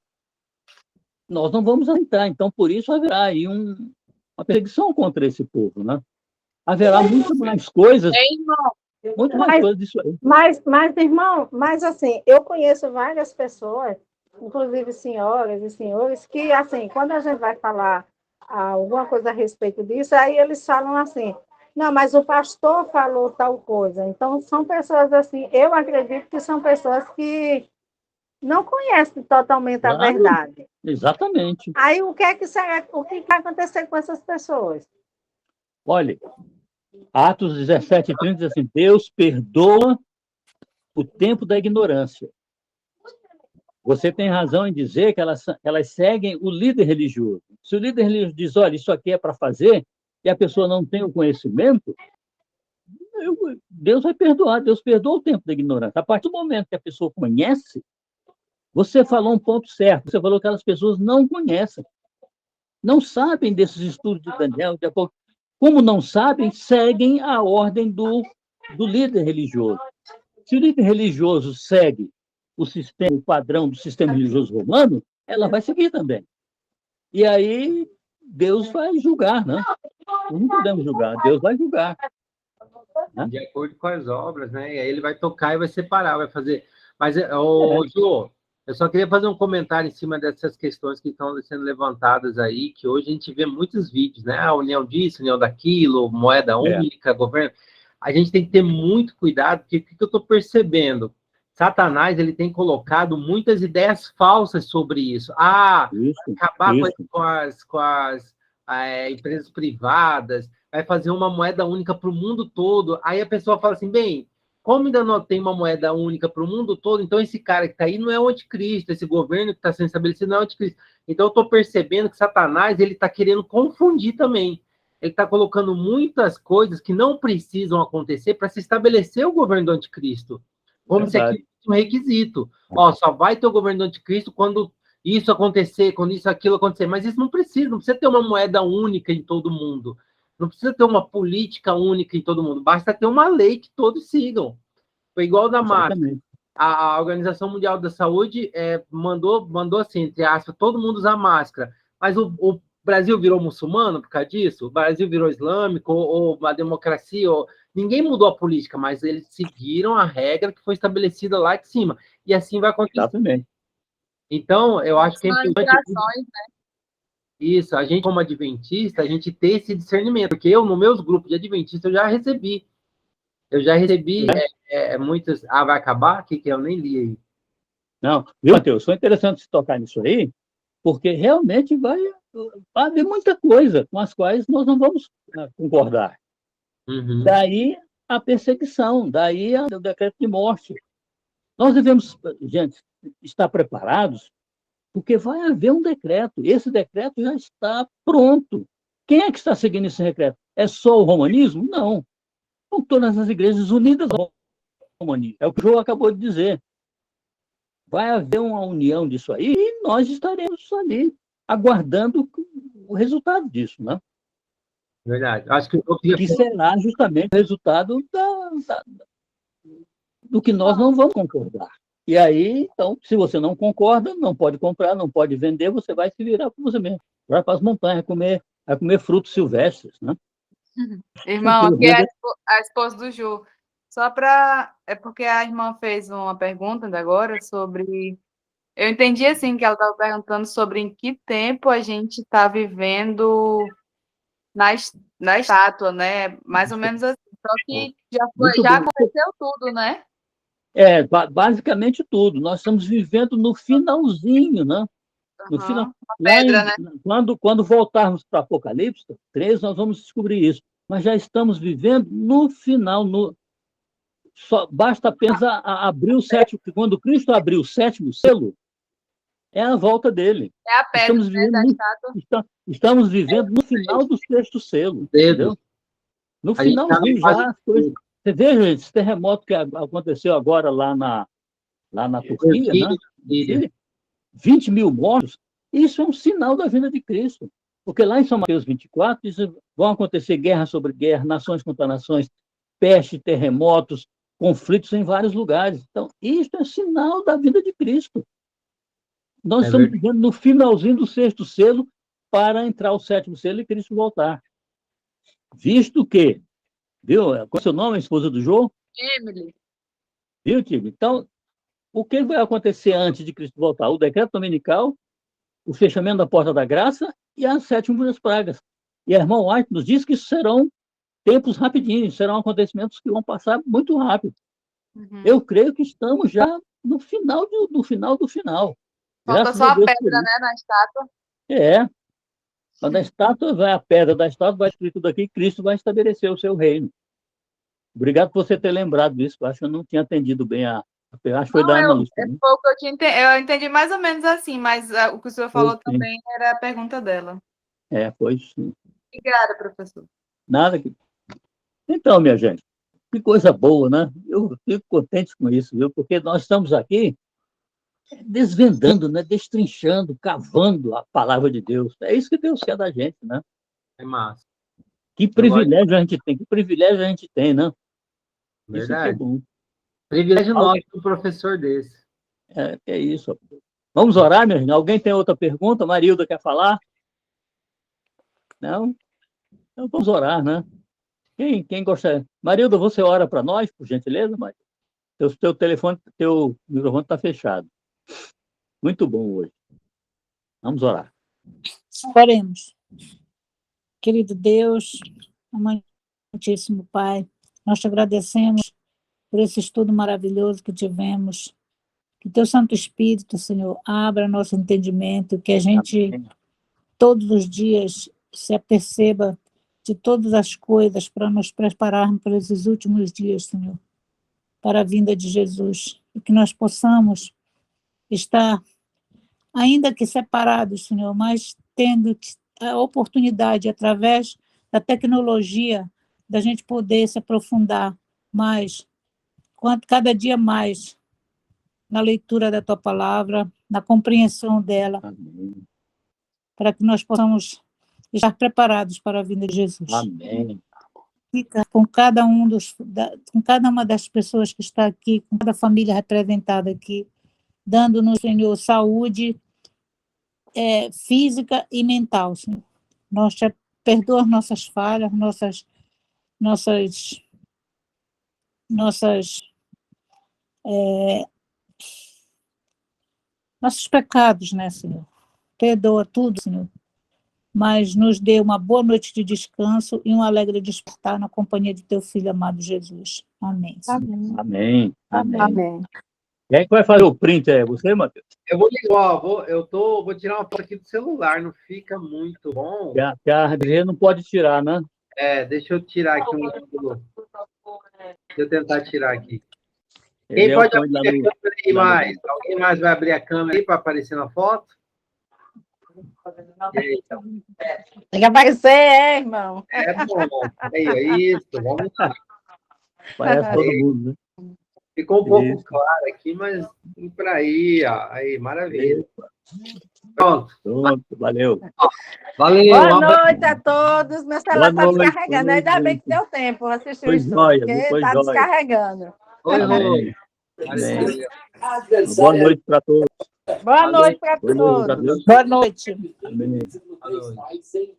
Nós não vamos entrar, então, por isso haverá aí uma perseguição contra esse povo, né? Haverá muito mais coisas, muito mais coisas disso aí. Mas, irmão, assim, eu conheço várias pessoas, inclusive senhoras e senhores, que, assim, quando a gente vai falar alguma coisa a respeito disso, aí eles falam assim, não, mas o pastor falou tal coisa. Então, são pessoas assim, eu acredito que são pessoas que não conhecem totalmente a verdade. Exatamente. Aí, o que vai acontecer com essas pessoas? Olha, Atos 17:30 diz assim, Deus perdoa o tempo da ignorância. Você tem razão em dizer que elas seguem o líder religioso. Se o líder religioso diz, olha, isso aqui é para fazer, e a pessoa não tem o conhecimento, Deus vai perdoar. Deus perdoa o tempo da ignorância. A partir do momento que a pessoa conhece, você falou um ponto certo. Você falou que aquelas pessoas não conhecem. Não sabem desses estudos de Daniel. Como não sabem, seguem a ordem do líder religioso. Se o líder religioso segue o padrão do sistema religioso romano, ela vai seguir também. E aí Deus vai julgar, né? Nós não podemos julgar, Deus vai julgar. Né? De acordo com as obras, né? E aí ele vai tocar e vai separar, vai fazer. Mas, Jô, eu só queria fazer um comentário em cima dessas questões que estão sendo levantadas aí, que hoje a gente vê muitos vídeos, né? A união disso, união daquilo, moeda única, governo. A gente tem que ter muito cuidado, porque o que eu estou percebendo? Satanás, ele tem colocado muitas ideias falsas sobre isso. Acabar com as empresas privadas, vai fazer uma moeda única para o mundo todo. Aí a pessoa fala assim, bem, como ainda não tem uma moeda única para o mundo todo, então esse cara que está aí não é o anticristo, esse governo que está sendo estabelecido não é o anticristo. Então eu estou percebendo que Satanás, ele está querendo confundir também. Ele está colocando muitas coisas que não precisam acontecer para se estabelecer o governo do anticristo. Como se aquilo fosse um requisito. Só vai ter o governo do anticristo quando isso acontecer, quando isso, aquilo acontecer. Mas isso não precisa ter uma moeda única em todo mundo. Não precisa ter uma política única em todo mundo. Basta ter uma lei que todos sigam. Foi igual da máscara. A Organização Mundial da Saúde mandou assim, entre aspas, todo mundo usar máscara. Mas o Brasil virou muçulmano por causa disso? O Brasil virou islâmico? Ou a democracia? Ninguém mudou a política, mas eles seguiram a regra que foi estabelecida lá de cima. E assim vai acontecer. Exatamente. Então, eu acho que é importante... Né? Isso, a gente, como adventista, a gente ter esse discernimento. Porque eu, nos meus grupos de adventistas, eu já recebi muitas... vai acabar? O que eu nem li aí? Não, viu, Matheus? Foi interessante se tocar nisso aí, porque realmente vai haver muita coisa com as quais nós não vamos concordar. Uhum. Daí a perseguição, daí o decreto de morte. Nós devemos, gente, estar preparados, porque vai haver um decreto. Esse decreto já está pronto. Quem é que está seguindo esse decreto? É só o romanismo? Não. São todas as igrejas unidas ao romanismo. É o que o João acabou de dizer. Vai haver uma união disso aí e nós estaremos ali aguardando o resultado disso, né? Verdade. Acho que será justamente o resultado do que nós não vamos concordar. E aí, então, se você não concorda, não pode comprar, não pode vender, você vai se virar com você mesmo. Vai para as montanhas, vai comer frutos silvestres, né? Irmão, aqui é a esposa do Ju. Só para... É porque a irmã fez uma pergunta agora sobre... Eu entendi, assim, que ela estava perguntando sobre em que tempo a gente está vivendo na estátua, né? Mais ou menos assim. Só que já aconteceu tudo, né? Basicamente tudo. Nós estamos vivendo no finalzinho, né? No final, pedra, né? Quando voltarmos para Apocalipse 3, nós vamos descobrir isso. Mas já estamos vivendo no final. Só basta apenas abrir o sétimo. Quando Cristo abriu o sétimo selo, é a volta dele. É a pedra, da estátua. Estamos vivendo no final do sexto selo. Entendeu? No finalzinho já as coisas. Você vê, gente, esse terremoto que aconteceu agora lá na Turquia, né? 20 mil mortos, isso é um sinal da vinda de Cristo. Porque lá em São Mateus 24, vão acontecer guerra sobre guerra, nações contra nações, peste, terremotos, conflitos em vários lugares. Então, isso é sinal da vinda de Cristo. Nós estamos vivendo no finalzinho do sexto selo para entrar o sétimo selo e Cristo voltar. Visto que, viu? Qual é o seu nome, a esposa do João? Emily. Viu, Tigo? Então, o que vai acontecer antes de Cristo voltar? O decreto dominical, o fechamento da porta da graça e as 7 últimas pragas. E a irmã White nos diz que serão tempos rapidinhos, serão acontecimentos que vão passar muito rápido. Uhum. Eu creio que estamos já no final do final do final. Falta só a pedra, né, na estátua. Quando a estátua vai, a pedra da estátua vai escrito daqui, Cristo vai estabelecer o seu reino. Obrigado por você ter lembrado disso. Eu acho que eu não tinha atendido bem acho que foi da Ana Lúcia. Eu entendi mais ou menos assim, mas o que o senhor falou também era a pergunta dela. Pois sim. Obrigada, professor. Nada. Então, minha gente, que coisa boa, né? Eu fico contente com isso, viu? Porque nós estamos aqui desvendando, né? Destrinchando, cavando a palavra de Deus. É isso que Deus quer da gente, né? É massa. Que privilégio a gente tem, né? Verdade. Isso é bom. Privilégio nosso um professor desse. É isso. Vamos orar, meu irmão? Alguém tem outra pergunta? Marilda quer falar? Não? Então vamos orar, né? Quem gosta? Marilda, você ora para nós, por gentileza, Marilda? Teu telefone, teu microfone está fechado. Muito bom hoje. Vamos orar. Oremos. Querido Deus, amantíssimo Pai, nós te agradecemos por esse estudo maravilhoso que tivemos. Que teu Santo Espírito, Senhor, abra nosso entendimento, que a gente, todos os dias, se aperceba de todas as coisas para nos prepararmos para esses últimos dias, Senhor, para a vinda de Jesus. E que nós possamos estar, ainda que separados, Senhor, mas tendo a oportunidade, através da tecnologia, da gente poder se aprofundar mais, cada dia mais, na leitura da Tua Palavra, na compreensão dela, Amém. para que nós possamos estar preparados para a vinda de Jesus. Amém. Fica com cada com cada uma das pessoas que está aqui, com cada família representada aqui, dando-nos, Senhor, saúde física e mental, Senhor. Nós te perdoa as nossas falhas, nossos pecados, né, Senhor? Perdoa tudo, Senhor. Mas nos dê uma boa noite de descanso e um alegre despertar na companhia de teu Filho amado Jesus. Amém. Amém. Amém. Amém. Amém. Quem é que vai fazer o print? É você, Matheus? Eu vou ligar, vou tirar uma foto aqui do celular, não fica muito bom. Que a RG não pode tirar, né? Deixa eu tirar aqui um ângulo. Deixa eu tentar tirar aqui. Ele Quem pode põe lá abrir no- a câmera aí mais? Alguém mais vai abrir a câmera aí para aparecer na foto? E aí, então? Tem que aparecer, irmão. Bom. Aí, é isso, vamos lá. Parece todo mundo, né? Ficou um pouco Isso. claro aqui, mas vem para aí, ó. Aí, maravilha. Pronto. Pronto, valeu. Valeu. Boa um abraço. noite a todos. Meu celular está Boa noite, descarregando. boa Ainda noite. bem que deu tempo de assistir o Foi estudo, jóia, porque foi está jóia. descarregando. Oi, Rô. Amém. Valeu. Boa noite para todos. Boa noite para Boa noite para todos. todos. Boa noite. Amém. Boa noite.